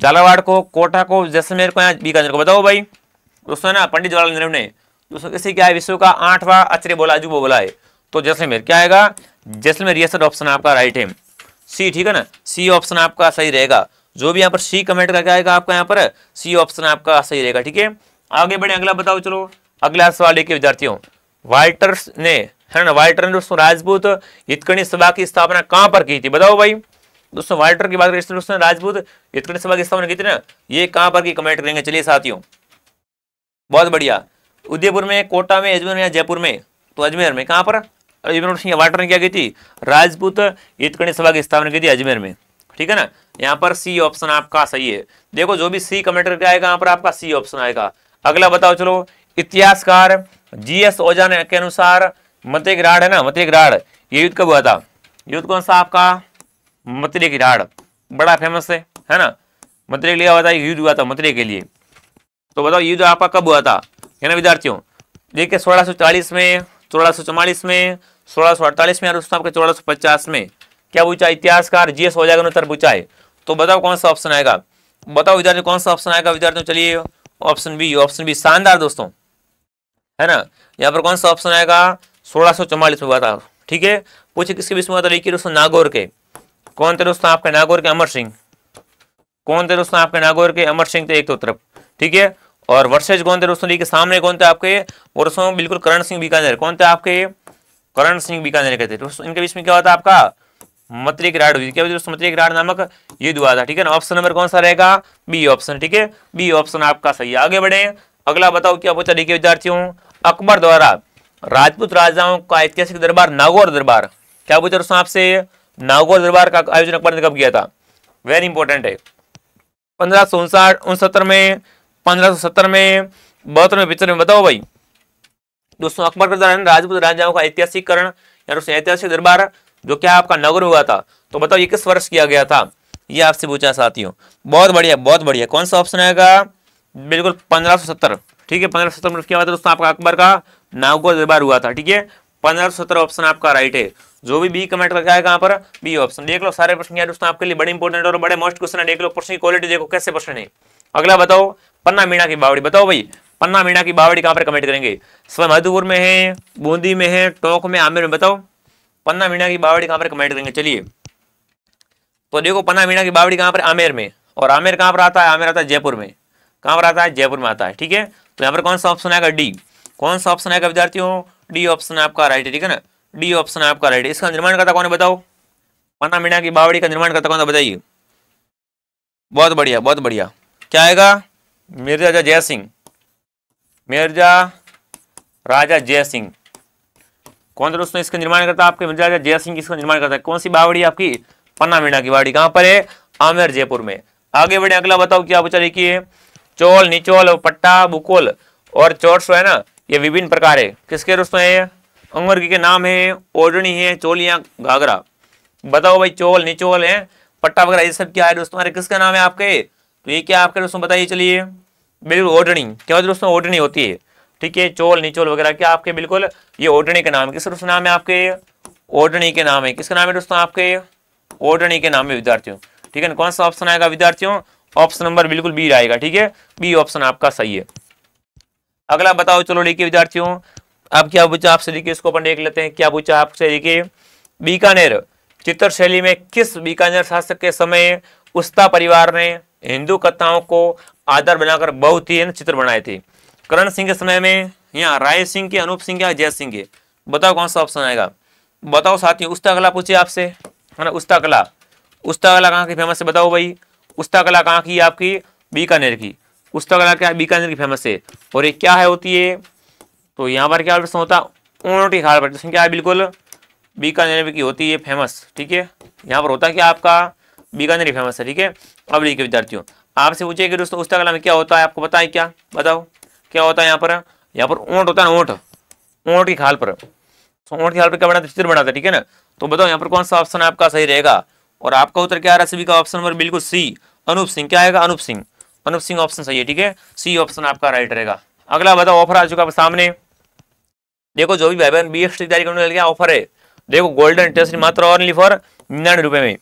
झालावाड़ को, कोटा को, जैसलमेर को या बीकानेर को, बताओ भाई दोस्तों ना, पंडित जवाहरलाल नेहरू ने दोस्तों किसी क्या है, विश्व का 8वां आश्चर्य बोला, अजूबा बोला है, तो जैसलमेर क्या आएगा, जैसलमेर रियासत ऑप्शन आपका राइट है, सी, ठीक है ना, सी ऑप्शन आपका सही रहेगा। जो भी यहाँ पर सी कमेंट करके आएगा आपका यहाँ पर सी ऑप्शन आपका सही रहेगा, ठीक है। आगे बढ़े अगला बताओ चलो, अगला सवाल देखिए विद्यार्थियों। वाल्टर्स ने, है ना, वाल्टर ने दोस्तों राजपूत हितकर्णी सभा की स्थापना कहां पर की थी, बताओ भाई। दोस्तों वाल्टर की बात करें दोस्तों राजपूत हितकर्णी सभा की स्थापना की थी ना, ये कहां पर की कमेंट करेंगे। चलिए साथियों बहुत बढ़िया, उदयपुर में, कोटा में, अजमेर में या जयपुर में? तो अजमेर में। कहां पर? अजमेर में। वाल्टर ने क्या की थी? राजपूत हितकर्णी सभा की स्थापना की थी अजमेर में, ठीक है ना। यहाँ पर सी ऑप्शन आपका सही है। देखो जो भी सी कमेंट करके आएगा यहाँ पर आपका सी ऑप्शन आएगा। अगला बताओ चलो, इतिहासकार जीएस ओझा ने के अनुसार मत्रेगिराड़ है ना, मत्रेगिराड़, ये युद्ध कब हुआ था? युद्ध कौन सा आपका? मत्रेगिराड़, बड़ा फेमस है ना। मत्रे के लिए हुआ था, युद्ध हुआ था मत्रे के लिए। तो बताओ युद्ध आपका कब हुआ था, है ना विद्यार्थियों? देखिए 1640 में, 1644 में, 1648 में और आपके 1650 में। क्या पूछा? इतिहासकार जीएस ओझा ने उत्तर पूछा है। तो बताओ कौन सा ऑप्शन आएगा? बताओ विद्यार्थियों कौन सा ऑप्शन आएगा विद्यार्थियों? चलिए ऑप्शन बी, ऑप्शन बी शानदार दोस्तों, है ना। यहाँ पर कौन सा ऑप्शन आएगा? 1644 में हुआ था, ठीक है। पूछे किसके बीच में हुआ था? देखिए दोस्तों नागौर के। कौन थे दोस्तों आपके? नागौर के अमर सिंह। कौन थे दोस्तों आपके? नागौर के अमर सिंह थे एक तो तरफ, ठीक है। और वर्सेज कौन थे दोस्तों? देखिए सामने कौन थे आपके? और दोस्तों बिल्कुल करण सिंह बीकानेर। कौन थे आपके? करण सिंह बीकानेर के थे। दोस्तों इनके बीच में क्या हुआ था आपका? मत्रेगिराड़ हुई। क्या हुई दोस्तों? मत्रेगिराड़ नामक युद्ध हुआ था, ठीक है ना। ऑप्शन नंबर कौन सा रहेगा? बी ऑप्शन, ठीक है। बी ऑप्शन आपका सही है। आगे बढ़े, अगला बताओ क्या पूछा। देखिए विद्यार्थियों, अकबर द्वारा राजपूत राजाओं का ऐतिहासिक दरबार नागौर दरबार, क्या पूछा दोस्तों आपसे? नागौर दरबार का आयोजन अकबर ने कब किया था? वेरी इंपॉर्टेंट है। 1559 में, 1570 में, 72 में, 75 में? बताओ भाई। दोस्तों अकबर के द्वारा राजपूत राजाओं का ऐतिहासिकरण या दोस्तों ऐतिहासिक दरबार जो क्या आपका नागौर हुआ था, तो बताओ ये किस वर्ष किया गया था? ये आपसे पूछा साथियों। बहुत बढ़िया, बहुत बढ़िया। कौन सा ऑप्शन आएगा? बिल्कुल 1570, ठीक है। 1570 में क्या हुआ था दोस्तों आपका? अकबर का नागौर दरबार हुआ था, ठीक है। 1570 ऑप्शन आपका राइट है। जो भी बी कमेंट करके आएगा यहाँ पर बी ऑप्शन। देख लो सारे प्रश्न क्या दोस्तों आपके लिए बड़े इंपॉर्टेंट और बड़े मोस्ट क्वेश्चन है। देख लो प्रश्न की क्वालिटी देखो कैसे प्रश्न है। अगला बताओ, पन्ना मीणा की बावड़ी। बताओ भाई पन्ना मीणा की बावड़ी कहाँ पर कमेंट करेंगे? मधुपुर में है, बूंदी में है, टोंक में, आमेर में? बताओ पन्ना मीणा की बावड़ी कहाँ पर कमेंट करेंगे। चलिए तो देखो पन्ना मीणा की बावड़ी कहाँ पर? आमेर में। और आमेर कहाँ पर आता है? आमेर आता है जयपुर में। कहाँ पर आता है? जयपुर में आता है, ठीक है। तो यहाँ पर कौन सा ऑप्शन आएगा? डी। कौन सा ऑप्शन आएगा विद्यार्थियों? डी ऑप्शन आपका राइट है, ठीक है ना। डी ऑप्शन आपका राइट है। इसका निर्माण करता कौन है बताओ? पन्ना मीणा की बावड़ी का निर्माण करता कौन है बताइए? बहुत बढ़िया, बहुत बढ़िया। क्या आएगा? मिर्जा राजा जय सिंह। मिर्जा राजा जय सिंह। कौन सा दोस्तों इसका निर्माण करता है? आपके मिर्जा राजा जय सिंह इसका निर्माण करता है। कौन सी बावड़ी आपकी? पन्ना मीणा की बावड़ी। कहां पर है? आमेर जयपुर में। आगे बढ़े, अगला बताओ क्या पूछा। देखिए चोल, निचोल, पट्टा, बुकोल और चोरसो है ना, ये विभिन्न प्रकार है। किसके दोस्तों है? अंगवर्गी के नाम है, ओढ़नी है, चोलियां, घाघरा। बताओ भाई चोल, निचोल है, पट्टा वगैरह ये सब क्या है दोस्तों? अरे किसका नाम है आपके? तो ये क्या आपके दोस्तों बताइए। चलिए बिल्कुल ओढ़नी। क्या दोस्तों? ओढ़नी होती है, ठीक है। चोल, निचोल वगैरह क्या आपके? बिल्कुल ये ओढ़नी के नाम है। किसका दोस्तों नाम है आपके? ओढ़नी के नाम है। किसका नाम है दोस्तों आपके? ओढ़नी के नाम है विद्यार्थियों, ठीक है। कौन सा ऑप्शन आएगा विद्यार्थियों? ऑप्शन नंबर बिल्कुल बी आएगा, ठीक है। बी ऑप्शन आपका सही है। अगला बताओ चलो देखिए विद्यार्थियों, अब क्या पूछा आपसे? देखिए इसको अपन देख लेते हैं। क्या पूछा आपसे? देखिए बीकानेर चित्र शैली में किस बीकानेर शासक के समय उस्ता परिवार ने हिंदू कथाओं को आधार बनाकर बहुत ही चित्र बनाए थे? करण सिंह के समय में, या राय सिंह के, अनूप सिंह के, जय सिंह के? बताओ कौन सा ऑप्शन आएगा? बताओ साथियों। उस्ता कला पूछे आपसे, है ना। उस्ता कला, उस्ता कला कहाँ की फेमस है? बताओ भाई उस्ता कला कहाँ की? आपकी बीकानेर की। उस्ता कला क्या बीकानेर की फेमस है। और ये क्या है होती है? तो यहाँ पर क्या प्रश्न होता? ऊँट की खाल पर। क्या है? बिल्कुल बीकानेर की होती है फेमस, ठीक है। यहाँ पर होता है क्या आपका? बीकानेर फेमस है, ठीक है। अब देखिए विद्यार्थियों, आपसे पूछे कि दोस्तों उस्ता कला में क्या होता है? आपको पता है क्या? बताओ क्या होता है यहाँ पर? यहाँ पर ऊँट होता है ना, ऊँट, ऊँट की खाल पर। ऊँट की खाल पर क्या बनाते? चित्र बनाते, ठीक है ना। तो बताओ यहाँ पर कौन सा ऑप्शन आपका सही रहेगा? और आपका उत्तर क्या आ रहा है? सभी का ऑप्शन नंबर बिल्कुल सी, अनूप सिंह। क्या आएगा? अनूप सिंह। अनूप सिंह ऑप्शन सही है, ठीक है। सी ऑप्शन आपका राइट रहेगा। अगला बताओ, ऑफर आ चुका है सामने। देखो जो भी भाई बहन BST की तैयारी करने लगे ऑफर है। देखो गोल्डन टेस्ट मात्र ओनली फॉर 99 रुपए में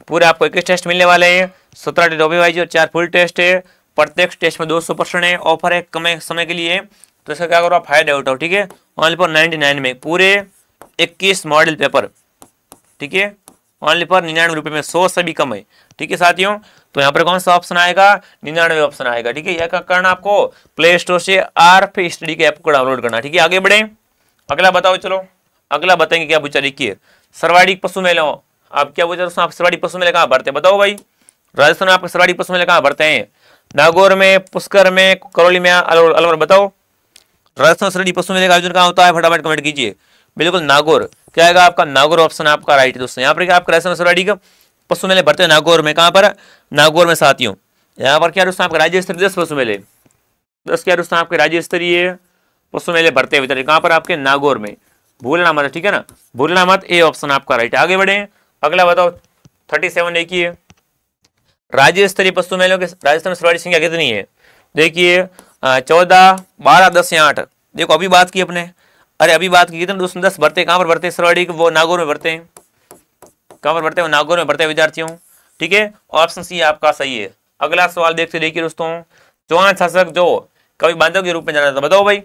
पूरे आपको 21 टेस्ट मिलने वाले हैं। 17 टेस्ट वाइज और 4 फुल टेस्ट है। प्रत्येक टेस्ट में 200% है। ऑफर है कम समय के लिए, तो इसका क्या करो आप फायदा उठाओ, ठीक है। ओनली फॉर 99 में पूरे 21 मॉडल पेपर, ठीक है। ओनली फॉर 99 रुपए में, 100 से भी कम है, ठीक है साथियों। तो यहाँ पर कौन सा ऑप्शन आएगा? 99 ऑप्शन आएगा, ठीक है। यह करना आपको प्ले स्टोर से RP स्टडी के ऐप को डाउनलोड करना, ठीक है। आगे बढ़े, अगला बताओ चलो। अगला बताएंगे क्या पूछा? देखिए सर्वाधिक पशु मेलों आप क्या पूछा दोस्तों, आप सरवाड़ी पशु मेले कहाँ भरते हैं, बताओ भाई। राजस्थान में आपके सरवाड़ी पशु मेले कहाँ भरते हैं, नागौर में, पुष्कर में, करौली में, अलवर, बताओ। राजस्थान सरवाड़ी पशु मेले का आयोजन कहाँ होता है, फटाफट कमेंट कीजिए। बिल्कुल नागौर, क्या आएगा आपका, नागौर ऑप्शन आपका राइट है दोस्तों। यहाँ पर क्या आपका राजस्थान सरवाड़ी का पशु मेले भरते हैं नागौर में, कहाँ पर, नागौर में साथियों। यहाँ पर क्या दोस्तों आपका राज्य स्तरीय 10 पशु मेले, 10 क्या दोस्तों आपके राज्य स्तरीय पशु मेले भरते हुए, कहाँ पर आपके, नागौर में। भूलना मत, ठीक है ना, भूलना मत, ए ऑप्शन आपका राइट है। आगे बढ़े, अगला बताओ 37 देखिए, राज्य स्तरीय पशु मेलों के राजस्थान में सर्वाधिक संख्या कितनी है, देखिए 14, 12, 10 या 8। देखो अभी बात की अपने, अरे अभी बात की कितने दोस्तों, 10 भरते, कहाँ पर भरते हैं सर्वाधिक, वो नागौर में भरते हैं, कहाँ पर भरते हैं, नागौर में भरते हैं विद्यार्थियों, ठीक है, ऑप्शन सी आपका सही है। अगला सवाल देखते देखिए दोस्तों, चौहान शासक जो कवि बांधव के रूप में जाना था, बताओ भाई।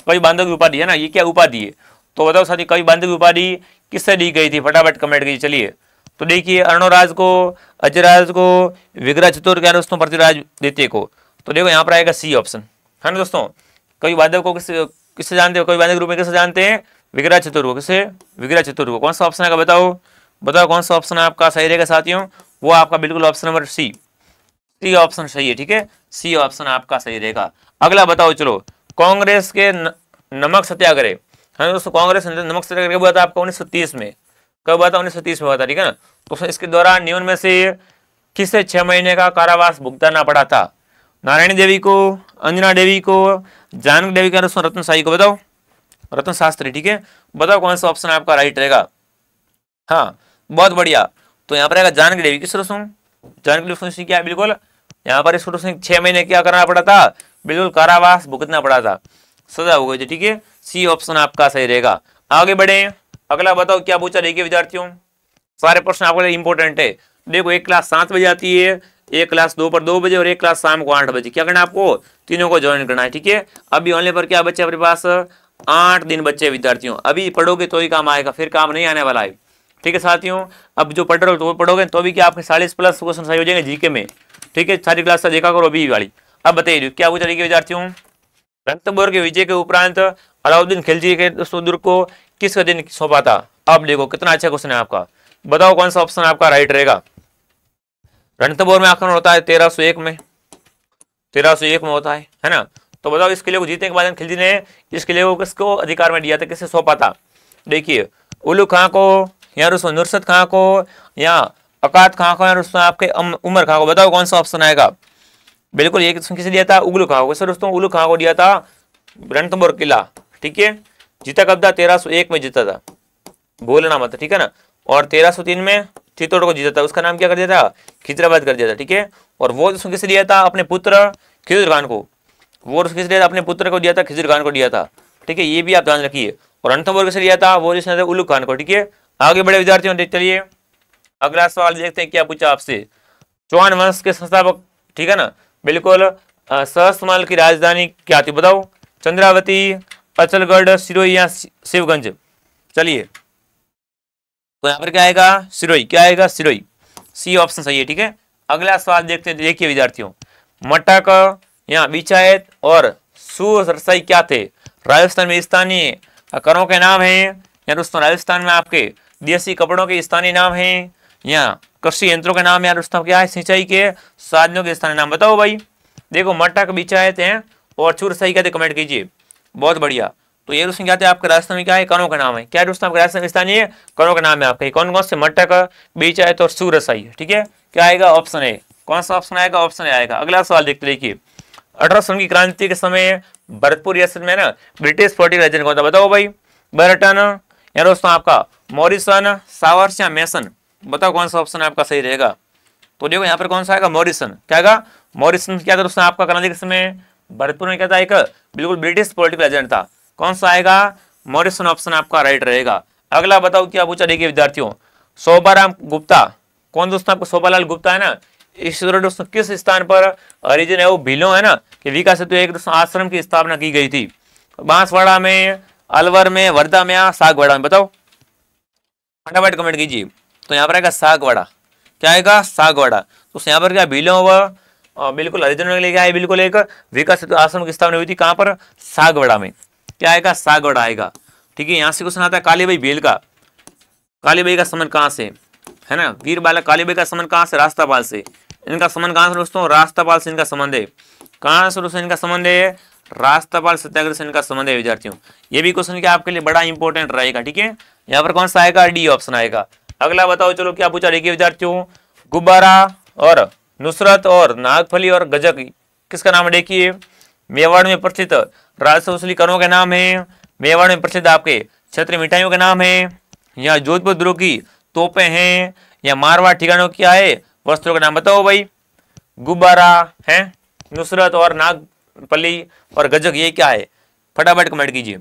कवि बांधव की उपाधि है ना, ये क्या उपाधि है, तो बताओ साथी, कवि बांधव की उपाधि किससे दी गई थी, फटाफट कमेंट कीजिए। चलिए तो देखिए, अर्णोराज को, अजयराज को, विग्रह चतुर क्या दोस्तों, पृथ्वीराज द्वितीय को। तो देखो यहाँ पर आएगा सी ऑप्शन, है ना दोस्तों। कवि बांधव को किससे जानते हो, कवि बांधव के रूप में किससे जानते हैं, विग्रह चतुर को, किसे, विग्रह चतुर को। कौन सा ऑप्शन आएगा बताओ, बताओ कौन सा ऑप्शन आपका सही रहेगा साथियों, वो आपका बिल्कुल option number C, C option सही है, ठीक है, सी ऑप्शन आपका सही रहेगा। अगला बताओ चलो, कांग्रेस के नमक सत्याग्रह, है दोस्तों, कांग्रेस नमक सत्याग्रह कब हुआ था आपका, 1930 में, कब हुआ था, 1930 में हुआ था, ठीक है ना। तो इसके दौरान निम्न में से किसे 6 महीने का कारावास भुगताना पड़ा था, नारायणी देवी को, अंजना देवी को, जानकी देवी का दोस्तों, रत्न साई को, बताओ, रत्न शास्त्री, ठीक है, बताओ कौन सा ऑप्शन आपका राइट रहेगा। हाँ बहुत बढ़िया, तो यहाँ पर आएगा जानकी देवी, किस दोस्तों, जानकी देवी क्या है, बिल्कुल यहाँ पर इसको 6 महीने क्या करना पड़ा था, बिल्कुल कारावास भुगतना पड़ा था, सजा हो गई थी, ठीक है, सी ऑप्शन आपका सही रहेगा। आगे बढ़े, अगला बताओ क्या पूछा, देखिए विद्यार्थियों, सारे प्रश्न आपके लिए इंपॉर्टेंट है। देखो एक क्लास 7 बजे आती है, एक क्लास दोपहर 2 बजे और एक क्लास शाम को 8 बजे, क्या करना है आपको, तीनों को ज्वाइन करना है, ठीक है। अभी ऑनलाइन पर क्या बच्चे अपने पास, 8 दिन बच्चे विद्यार्थियों, अभी पढ़ोगे तो ही काम आएगा, फिर काम नहीं आने वाला है, ठीक है साथियों। अब जो पढ़ रहे हो तो पढ़ोगे तो भी क्या आपके 40+ क्वेश्चन सही हो जाएंगे जीके में, ठीक है, सारी क्लास से देखा करो अभी वाली। अब बताइए क्या पूछा देखिए विद्यार्थियों, रणथंभौर के विजय के उपरांत अलाउद्दीन खिलजी के दुर्ग को किस दिन सौंपा था। अब देखो कितना अच्छा क्वेश्चन है आपका, बताओ कौन सा ऑप्शन आपका राइट रहेगा। रणथंभौर में आक्रमण होता है 1301 में, 1301 में होता है ना। तो बताओ इस किले को जीतने के बाद खिलजी ने इस किले को किसको अधिकार में दिया था, किससे सौंपा था। देखिए उल्लू खां को, या दोस्तों नुरसत खां को, या अकात खां को, या दोस्तों आपके उमर खां को, बताओ कौन सा ऑप्शन आएगा। बिल्कुल ये किसे दिया था, उगलू खां को, दोस्तों उल्लू खां को दिया था रणथंभौर किला, ठीक है। जीता कब था, 1301 में जीता था, भूलना मत, ठीक है ना। और 1303 में चित्तौड़ को जीता था, उसका नाम क्या कर दिया था, खिजराबाद कर दिया था, ठीक है। और वो किसे दिया था, अपने पुत्र खिजर खान को, वो किसे दिया था, अपने पुत्र को दिया था, खिजर खान को दिया था, ठीक है, ये भी आप ध्यान रखिए। और रणथंभौर किसे दिया था, वो जिसने उल्लू खान को, ठीक है। आगे बड़े विद्यार्थियों देख चलिए, अगला सवाल देखते हैं क्या पूछा आपसे। चौहान वंश के संस्थापक, ठीक है ना, बिल्कुल सहस्त्रमाल की राजधानी क्या थी, बताओ, चंद्रावती, अचलगढ़, सिरोही या शिवगंज। चलिए तो यहाँ पर क्या आएगा, सिरोही, क्या आएगा, सिरोही, सी ऑप्शन सही है, ठीक है। अगला सवाल देखते हैं, देखिए विद्यार्थियों, मटक या बिचायत और सुरसाई क्या थे, राजस्थान में स्थानीय करों के नाम हैं, या दोस्तों राजस्थान में आपके देसी कपड़ों के स्थानीय नाम हैं, या कृषि यंत्रों के नाम, या दोस्तों क्या है, सिंचाई के साधनों के स्थानीय नाम, बताओ भाई। देखो मटक, बिचायत हैं और सुरसाई क्या थे, कमेंट कीजिए, बहुत बढ़िया। तो ये दोस्तों क्या थे आपके राजस्थान में, क्या है, करों का नाम है, क्या दोस्तों आपके राजस्थान स्थानीय करों का नाम है आपके, कौन कौन से, मटक, बिचायत और सुरसाई, ठीक है। क्या आएगा, ऑप्शन ए, कौन सा ऑप्शन आएगा, ऑप्शन ए आएगा। अगला सवाल देखते देखिए, 1800 की क्रांति के समय भरतपुर रियासत में ना ब्रिटिश पोलिटिकल एजेंट कौन था, बताओ भाई। बर्टन, या दोस्तों आपका मॉरिसन, सावर्स या मेसन, बताओ कौन सा ऑप्शन आपका सही रहेगा। तो देखो यहाँ पर कौन सा आएगा, मॉरिसन, क्या आएगा, मॉरिसन क्या था दोस्तों आपका क्रांति के समय भरतपुर में क्या था, एक बिल्कुल ब्रिटिश पोलिटिकल एजेंट था, कौन सा आएगा, मॉरिसन ऑप्शन आपका राइट रहेगा। अगला बताओ क्या पूछा देखिए विद्यार्थियों, शोभाराम गुप्ता, कौन दोस्तों आपको शोभालाल गुप्ता है ना, इस दोस्तों किस स्थान पर हरिजन है वो भीलों है ना कि विकास हेतु एक दोस्तों आश्रम की स्थापना की गई थी, बांसवाड़ा में, अलवर में, वर्धा में या सागवाड़ा में, बताओ फटाफट कमेंट कीजिए। तो यहाँ पर आएगा सागवाड़ा, क्या आएगा, सागवाड़ा। तो यहाँ पर क्या भीलों व बिल्कुल हरिजनों के लिए क्या है, बिल्कुल एक विकास हेतु आश्रम की स्थापना हुई थी, कहाँ पर, सागवाड़ा में, क्या आएगा, सागवाड़ा आएगा, ठीक है। यहाँ से क्वेश्चन आता है काली भाई भील का, काली भाई का संबंध कहाँ से, है ना। वीर बालक कालीबाई का संबंध कहाँ से? रास्तापाल से। इनका संबंध कहाँ से दोस्तों? रास्तापाल से इनका संबंध है। कहाँ से दोस्तों इनका संबंध है? रास्तापाल सत्याग्रह से इनका संबंध है विद्यार्थियों। ये भी क्वेश्चन क्या आपके लिए बड़ा इंपॉर्टेंट रहेगा, ठीक है। यहाँ पर कौन सा आएगा? डी ऑप्शन आएगा। अगला बताओ चलो क्या पूछा देखिए विद्यार्थियों, गुब्बारा और नुसरत और नागफली और गजक किसका नाम है? देखिए मेवाड़ में प्रसिद्ध राजवंशी करों के नाम है, मेवाड़ में प्रसिद्ध आपके क्षेत्रीय मिठाइयों के नाम है, या जोधपुर दुर्ग की तोपें हैं, या मारवाड़ ठिकानों क्या है? वस्त्रों के नाम बताओ भाई। गुब्बारा है, नुसरत और नागफली और गजक, ये क्या है? फटाफट कमेंट कीजिए।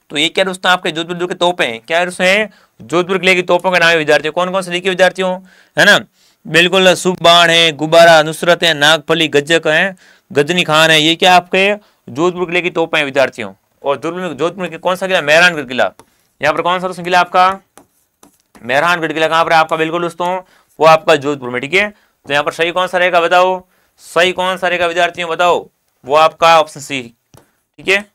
तो ये क्या दोस्तों आपके जोधपुर दुर्ग के तोपें हैं। क्या है उसमें? जोधपुर किले की तोपों के नाम है विद्यार्थियों। कौन कौन से लिखिए विद्यार्थियों, है ना। बिल्कुल शुभ बाण है, गुब्बारा, नुसरत है, नागफली, गजक है, गजनी खान है, ये क्या आपके जोधपुर किले की तोपें हैं विद्यार्थियों। और जोधपुर में कौन सा किला? मेहरानगढ़ किला। यहाँ पर कौन सा दोस्तों किला आपका? मेहरानगढ़ किला कहाँ पर है आपका? बिल्कुल दोस्तों वो आपका जोधपुर में, ठीक है। तो यहाँ पर सही कौन सा रहेगा बताओ? सही कौन सा रहेगा विद्यार्थियों बताओ? वो आपका ऑप्शन सी, ठीक है,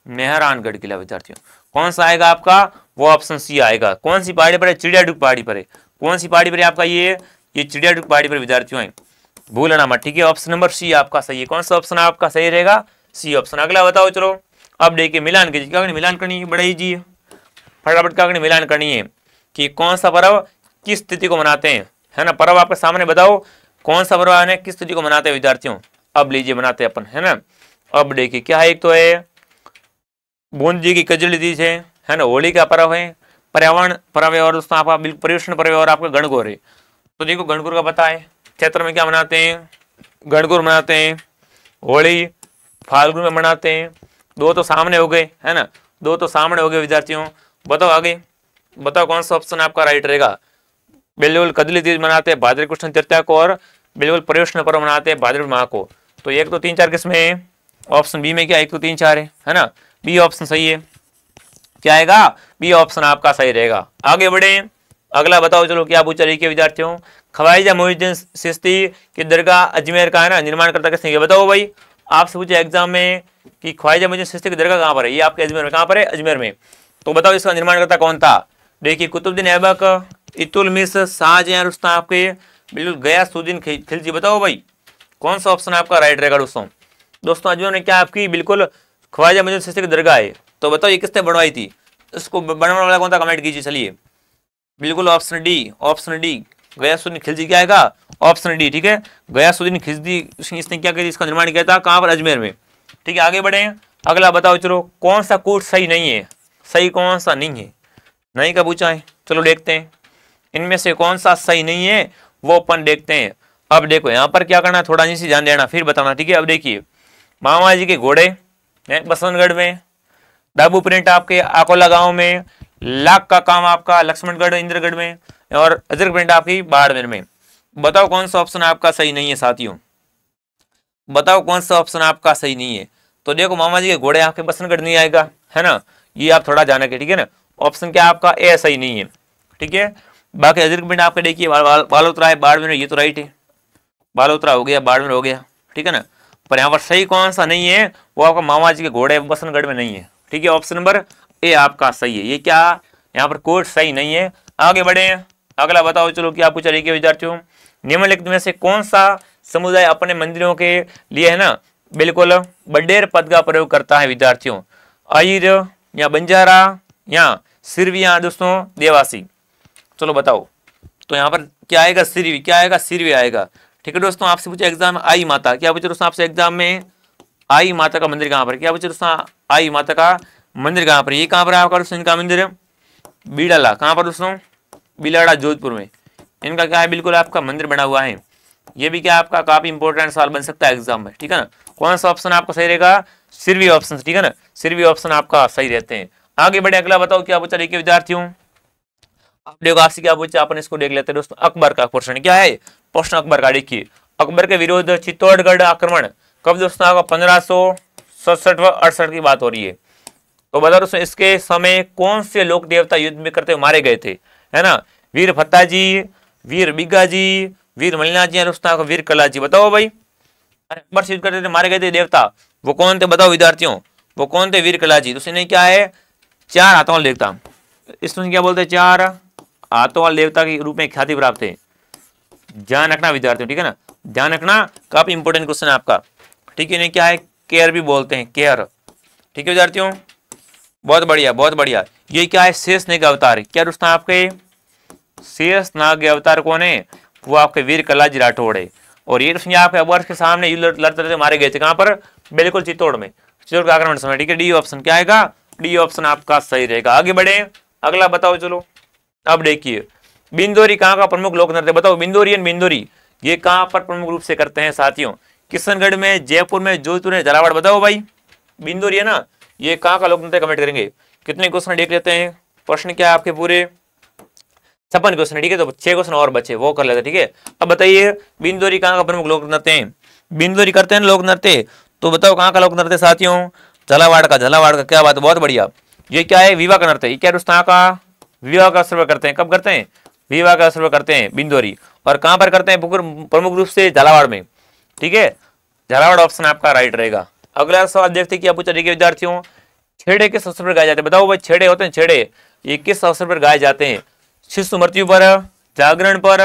मेहरानगढ़ किला विद्यार्थियों। कौन सा आएगा आपका? वो ऑप्शन सी आएगा। कौन सी पहाड़ी पर है? चिड़ियाडुग पहाड़ी पर है। कौन सी पहाड़ी पर है आपका? ये चिड़ियाडुग पहाड़ी पर विद्यार्थियों है, भूलना मत, ठीक है। ऑप्शन नंबर सी आपका सही है। कौन सा ऑप्शन आपका सही रहेगा? C option. अगला बताओ चलो, अब देखिए मिलान कीजिए। क्या मिलान करनी है? बड़ा इजी है, फटाफट क्या मिलान करनी है कि कौन सा पर्व किस तिथि को मनाते हैं, है ना। पर्व आपके सामने बताओ कौन सा पर्व है, किस तिथि को मनाते हैं विद्यार्थियों। अब लीजिए बनाते हैं अपन, है ना। अब देखिए क्या है, एक तो है बूंद जी की कजली तीज है ना, होली का पर्व है, पर्यावरण पर्व है, और दोस्तों आपका पर्युषण पर्व है, और आपका गणगौर है। तो देखो गणगौर का पता है, क्षेत्र में क्या मनाते हैं? गणगौर मनाते हैं। होली फाल्गुन में मनाते हैं। दो तो सामने हो गए, है ना, दो तो सामने हो गए विद्यार्थियों। बताओ आगे, बताओ कौन सा ऑप्शन आपका राइट रहेगा? बिल्कुल कजली तीज मनाते हैं भाद्रव कृष्ण तृतीया को, और बिल्कुल पर्युषण पर्व मनाते हैं भाद्रव माह को। तो एक तो 3 4 किसमें है? ऑप्शन बी में क्या 1 2 3 4 है ना। बी ऑप्शन सही है। क्या आएगा? बी ऑप्शन आपका सही रहेगा। आगे बढ़े, अगला बताओ चलो क्या पूछा रही है विद्यार्थियों, ख्वाजा मोइनुद्दीन चिश्ती की दरगाह अजमेर का है ना निर्माण करता किसने? ये बताओ भाई। आपसे पूछे एग्जाम में कि ख्वाजा मोइनुद्दीन चिश्ती की दरगाह कहाँ पर है? ये आपके अजमेर में। कहाँ पर है? अजमेर में। तो बताओ इसका निर्माण करता कौन था? देखिए कुतुबुद्दीन ऐबक, इतुलमिश, शाहजहां, रुस्तम आपके बिल्कुल गयासुद्दीन खिलजी। बताओ भाई कौन सा ऑप्शन आपका राइट रहेगा दोस्तों। दोस्तों अजमेर में क्या आपकी बिल्कुल ख्वाजा मोइनुद्दीन चिश्ती की दरगाह है। तो बताओ ये किसने बनवाई थी? इसको बनवाने वाला कौन था? कमेंट कीजिए। चलिए बिल्कुल option D, option D Ghiyasuddin Khilji. क्या आएगा? ऑप्शन डी, ठीक है, गयासुद्दीन खिलजी। इसने क्या किया? इसका निर्माण किया था कहाँ पर? अजमेर में, ठीक है। आगे बढ़े, अगला बताओ चलो कौन सा कोट सही नहीं है? सही कौन सा नहीं है? नहीं का पूछा है, चलो देखते हैं इनमें से कौन सा सही नहीं है, वो अपन देखते हैं। अब देखो यहाँ पर क्या करना, थोड़ा नीचे ध्यान देना फिर बताना, ठीक है। अब देखिए मामा जी के घोड़े बसंतगढ़ में, दाबू प्रिंट आपके आकोला गांव में, लाख का काम आपका लक्ष्मणगढ़ इंद्रगढ़ में, और अजरक प्रिंट आपकी बाड़मेर में। बताओ कौन सा ऑप्शन आपका सही नहीं है साथियों, बताओ कौन सा ऑप्शन आपका सही नहीं है। तो देखो मामा जी के घोड़े आपके बसंतगढ़ नहीं आएगा, है ना, ये आप थोड़ा जाना के, ठीक है ना। ऑप्शन क्या आपका? ए सही नहीं है, ठीक है। बाकी अजरक प्रिंट आपके देखिए बालोतरा है बाड़मेर, ये तो राइट है, बालोतरा हो गया, बाड़मेर हो गया, ठीक है ना। पर यहाँ पर सही कौन सा नहीं है? वो आपका मामा जी के घोड़े बसंतगढ़ में नहीं है, ठीक है। ऑप्शन नंबर ए आपका सही है। ये क्या यहाँ पर कोड सही नहीं है। आगे बढ़े, अगला बताओ चलो क्या पूछा रही है विद्यार्थियों, निम्नलिखित में से कौन सा समुदाय अपने मंदिरों के लिए है ना बिल्कुल बडेर पद का प्रयोग करता है विद्यार्थियों? आहिर या बंजारा या सिरवी या दोस्तों देवासी। चलो बताओ। तो यहाँ पर क्या आएगा? सिरवी। क्या आएगा? सिरवी आएगा, ठीक है दोस्तों। आपसे पूछे एग्जाम आई माता, क्या पूछे दोस्तों आपसे एग्जाम में? आई माता का मंदिर कहाँ पर? क्या पूछे दोस्तों? आई माता का मंदिर कहाँ पर? ये कहाँ पर है आपका दोस्तों इनका मंदिर? बीड़ाला। कहाँ पर दोस्तों? बिलाड़ा जोधपुर में इनका क्या है बिल्कुल आपका मंदिर बना हुआ है। ये भी क्या आपका काफी इंपॉर्टेंट सवाल बन सकता है एग्जाम में, ठीक है ना। कौन सा ऑप्शन आपका सही रहेगा? सिरवी ऑप्शन, ठीक है ना, सिरवी ऑप्शन आपका सही रहते हैं। आगे बढ़े, अगला बताओ क्या पूछा देखिए विद्यार्थियों। आप देखो आपसे क्या पूछा, अपन इसको देख लेते हैं दोस्तों। अकबर का प्रश्न क्या है? प्रश्न अकबर का देखिए, अकबर के विरुद्ध चित्तौड़गढ़ आक्रमण कब दोस्तों आपका? 1567 व 68 की बात हो रही है। तो बता दोस्तों इसके समय कौन से लोक देवता युद्ध में करते मारे गए थे, है ना? वीर फत्ता जी, वीर बिगा जी, वीर मलिना जी, दोस्तों वीर कला जी। बताओ भाई अकबर से युद्ध करते थे, मारे गए थे देवता, वो कौन थे? बताओ विद्यार्थियों वो कौन थे? वीर कला जी। तो इसने क्या है? 4 हाथों वाला देवता, इसमें क्या बोलते हैं? 4 हाथों वाले देवता के रूप में ख्याति प्राप्त है। ध्यान रखना विद्यार्थियों, ठीक है ना, ध्यान रखना, काफी इंपॉर्टेंट क्वेश्चन है आपका, ठीक है। नहीं क्या है, केयर भी बोलते हैं, केयर, ठीक है विद्यार्थियों, बहुत बढ़िया बहुत बढ़िया। ये क्या है, शेष नाग अवतार, क्या दोस्तों आपके शेष नाग अवतार कौन है, वो आपके वीर कलाजी राठौड़ है। और ये दोस्तों आपके अकबर के सामने लड़ते लड़ते मारे गए थे, कहां पर, बिल्कुल चित्तौड़ में, चित्तौड़ का आक्रमण समय, ठीक है। डी ऑप्शन क्या आएगा, डी ऑप्शन आपका सही रहेगा। आगे बढ़े, अगला बताओ चलो। अब देखिए बिंदोरी कहाँ का प्रमुख लोक नृत्य, बताओ बिंदोरी बिंदोरी ये कहाँ पर प्रमुख रूप से करते हैं साथियों, किशनगढ़ में, जयपुर में, जोधपुर में, झालावाड़, बताओ भाई बिंदोरी है ना, ये कहाँ का लोक नृत्य, कमेंट करेंगे। कितने क्वेश्चन देख लेते हैं, प्रश्न क्या है आपके पूरे 56 क्वेश्चन, ठीक है। तो 6 क्वेश्चन और बचे, वो कर लेते, ठीक है। अब बताइए बिंदोरी कहाँ का प्रमुख लोक नृत्य है, बिंदोरी करते हैं लोक नृत्य, तो बताओ कहाँ का लोक नृत्य साथियों, झालावाड़ का, झालावाड़ का, क्या बात है, बहुत बढ़िया। ये क्या है, विवाह का नृत्य, ये क्या दोस्तों का विवाह का अवसर पर करते हैं, कब करते हैं, विवाह का अवसर पर करते हैं बिंदोरी, और कहां पर करते हैं, प्रमुख रूप से झालावाड़ में, ठीक है। झालावाड़ ऑप्शन आपका राइट रहेगा। अगला सवाल देखते हैं क्या पूछा, देखिए विद्यार्थियों, छेड़े किस अवसर पर गाए जाते हैं, बताओ भाई छेड़े होते हैं, छेड़े ये किस अवसर पर गाए जाते हैं, शिशु मृत्यु पर, जागरण पर,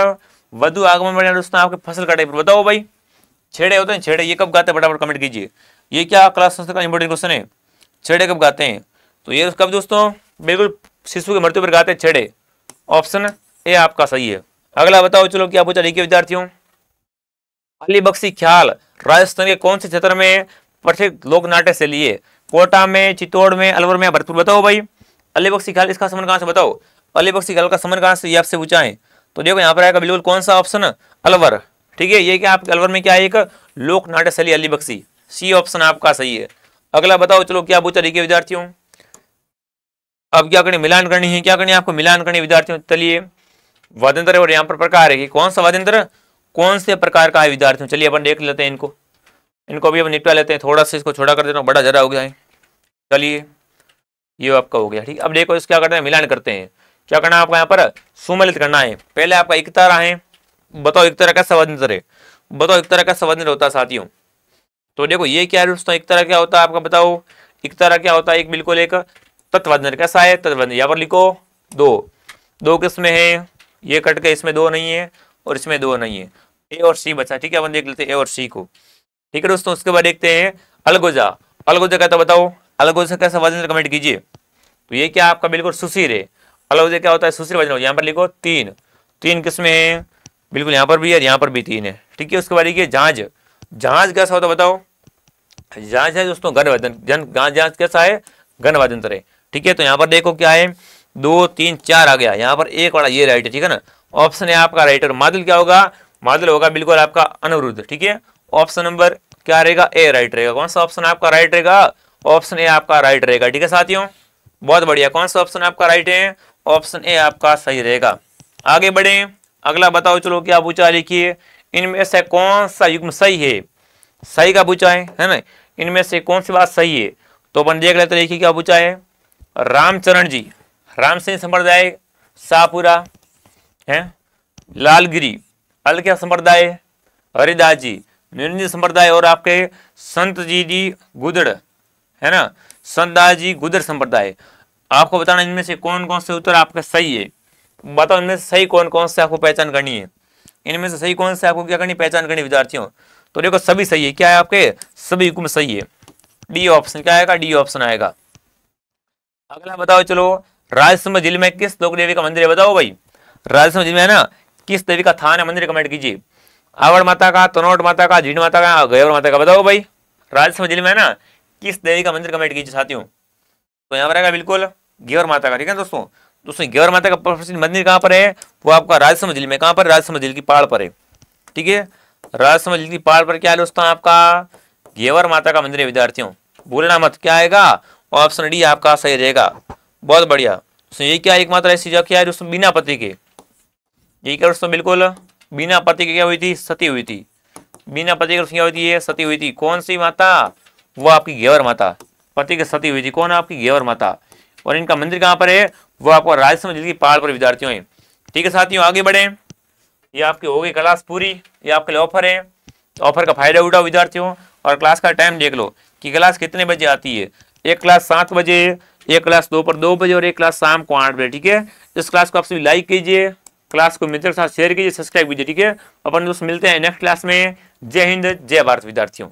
वधु आगमन पर, दोस्तों आपके फसल कटाई पर, बताओ भाई छेड़े होते हैं, छेड़े ये कब गाते हैं, फटाफट कमेंट कीजिए। ये क्या क्लास संस्कृत का इंपॉर्टेंट क्वेश्चन है, छेड़े कब गाते हैं, तो ये कब दोस्तों, बिल्कुल शिशु की मृत्यु पर गाते हैं छेड़े, ऑप्शन ए आपका सही है। अगला बताओ चलो क्या पूछा, देखिए विद्यार्थियों, अली बख्शी ख्याल राजस्थान के कौन से क्षेत्र में प्रसिद्ध लोक नाट्य से लिए, कोटा में, चित्तौड़ में, अलवर में, भरतपुर, बताओ भाई अली बख्शी ख्याल इसका संबंध कहां से, बताओ अली बख्शी ख्याल का संबंध कहां से, ये आपसे पूछा है। तो देखो यहाँ पर आएगा बिल्कुल कौन सा ऑप्शन, अलवर, ठीक है। ये क्या आपके अलवर में क्या है, एक लोक नाट्य शैली अली बख्शी, सी ऑप्शन आपका सही है। अगला बताओ चलो क्या पूछा, देखिए विद्यार्थियों, अब क्या करनी, मिलान करनी है, क्या करनी है आपको, मिलान करनी विद्यार्थियों। चलिए वाद्यंत्र और यहाँ पर प्रकार है कि कौन सा वाद्यंत्र कौन से प्रकार का है विद्यार्थियों, चलिए अपन देख लेते हैं इनको, इनको भी अपन निपटा लेते हैं, थोड़ा सा इसको छोटा कर देता हूँ, बड़ा जरा हो गया है। चलिए ये आपका हो गया, ठीक। अब देखो इस क्या करते हैं, मिलान करते हैं, क्या करना है आपको, यहाँ पर सुमेलित करना है। पहले आपका एक तारा है, बताओ एक तरह का वाद्यंत्र है, बताओ एक तरह का वाद्यंत्र होता है साथियों। तो देखो ये क्या है दोस्तों, एक तरह क्या होता है आपका, बताओ एक तरह क्या होता है, एक बिल्कुल एक तत्वाद्यंत्र, कैसा है तत्वाद्यंत्र, यहाँ पर लिखो दो किस्में हैं, ये कट के इसमें 2 नहीं है और इसमें 2 नहीं है, ए और सी बचा, ठीक है। अपन देख लेते हैं ए और सी को, ठीक है दोस्तों। उसके बाद देखते हैं अलगोजा, अलगोजा कहता बताओ अलगोजा कैसा वाद्यंत्र, कमेंट कीजिए। तो ये क्या आपका बिल्कुल सुशीर है, अलगोजा क्या होता है, सुशीर वाद्यंत्र, यहाँ पर लिखो 3 किस्में हैं, बिल्कुल यहाँ पर भी है, यहाँ पर भी 3 है, ठीक है। उसके बाद देखिए जहाज, जहाज कैसा होता है बताओ, जहाज है दोस्तों घन वाद्यंत्र, जहाज कैसा है, घन वाद्यंत्र है, ठीक है। तो यहाँ पर देखो क्या है, 2 3 4 आ गया, यहाँ पर एक वाला ये राइट है, ठीक है ना, ऑप्शन है आपका राइट। और मादल क्या होगा, मादल होगा बिल्कुल आपका अनिरुद्ध, ठीक है। ऑप्शन नंबर क्या रहेगा, ए राइट रहेगा। कौन सा ऑप्शन आपका राइट रहेगा, ऑप्शन ए आपका राइट रहेगा, ठीक है साथियों, बहुत बढ़िया। कौन सा ऑप्शन आपका राइट है, ऑप्शन ए आपका सही रहेगा। आगे बढ़े, अगला बताओ चलो क्या पूछा, लिखिए इनमें से कौन सा युग्म सही है, सही का पूछा है ना, इनमें से कौन सी बात सही है। तो अपन देख लेते, देखिए क्या पूछा है, रामचरण जी, राम सिंह संप्रदाय शाहपुरा है, लालगिरी अलख्या संप्रदाय, हरिदास जी निरंजन संप्रदाय, और आपके संत जी गुदड़ है ना, संत दास जी गुदड़ संप्रदाय। आपको बताना इनमें से कौन कौन से उत्तर आपका सही है, बताओ इनमें से सही कौन कौन से आपको पहचान करनी है, इनमें से सही कौन से आपको क्या करनी, पहचान करनी विद्यार्थियों। तो देखो सभी सही है, क्या है आपके सभी हुक्म सही है, डी ऑप्शन क्या आएगा, डी ऑप्शन आएगा। अगला बताओ चलो, राजसमंद जिले में किस लोक देवी का मंदिर है, बताओ भाई राजसमंद जिले में है ना, किस देवी का थान है, मंदिर, कमेंट कीजिए। आवड़ माता का, तनोट माता का, झीण माता का, गयवर माता का, बताओ भाई राजसमंद जिले में है ना किस देवी का मंदिर, कमेंट कीजिए साथियों। तो यहाँ पर आएगा बिल्कुल गेवर माता का, ठीक है दोस्तों। दोस्तों गेवर माता का प्रसिद्ध मंदिर कहाँ पर है, वो आपका राजसमंद जिले में, कहाँ पर, राजसमंद जिले की पहाड़ पर है, ठीक है। राजसमंद जिले की पहाड़ पर क्या है दोस्तों, आपका गेवर माता का मंदिर है विद्यार्थियों, भूलना मत, क्या आएगा, ऑप्शन डी आपका सही रहेगा, बहुत बढ़िया। तो ये क्या एकमात्र ऐसी जगह क्या है दोस्तों, बिना पति के, ये क्या दोस्तों बिल्कुल बिना पति के क्या हुई थी, सती हुई थी, बिना पति के क्या हुई थी, ये सती हुई थी। कौन सी माता, वो आपकी गेवर माता, पति के सती हुई थी, कौन आपकी गेवर माता। और इनका मंदिर कहाँ पर है, वो आपको राजसमंद जिले की पहाड़ पर विद्यार्थियों है, ठीक है साथियों। आगे बढ़े, ये आपकी हो गई क्लास पूरी, ये आपके लिए ऑफर है, ऑफर का फायदा उठाओ विद्यार्थियों। और क्लास का टाइम देख लो कि क्लास कितने बजे आती है, एक क्लास 7 बजे, एक क्लास दोपहर 2 बजे और एक क्लास शाम को 8 बजे। ठीक है, इस क्लास को आप सभी लाइक कीजिए, क्लास को मित्रों के साथ शेयर कीजिए, सब्सक्राइब कीजिए। ठीक है, अपन दोस्त मिलते हैं नेक्स्ट क्लास में। जय हिंद, जय भारत विद्यार्थियों।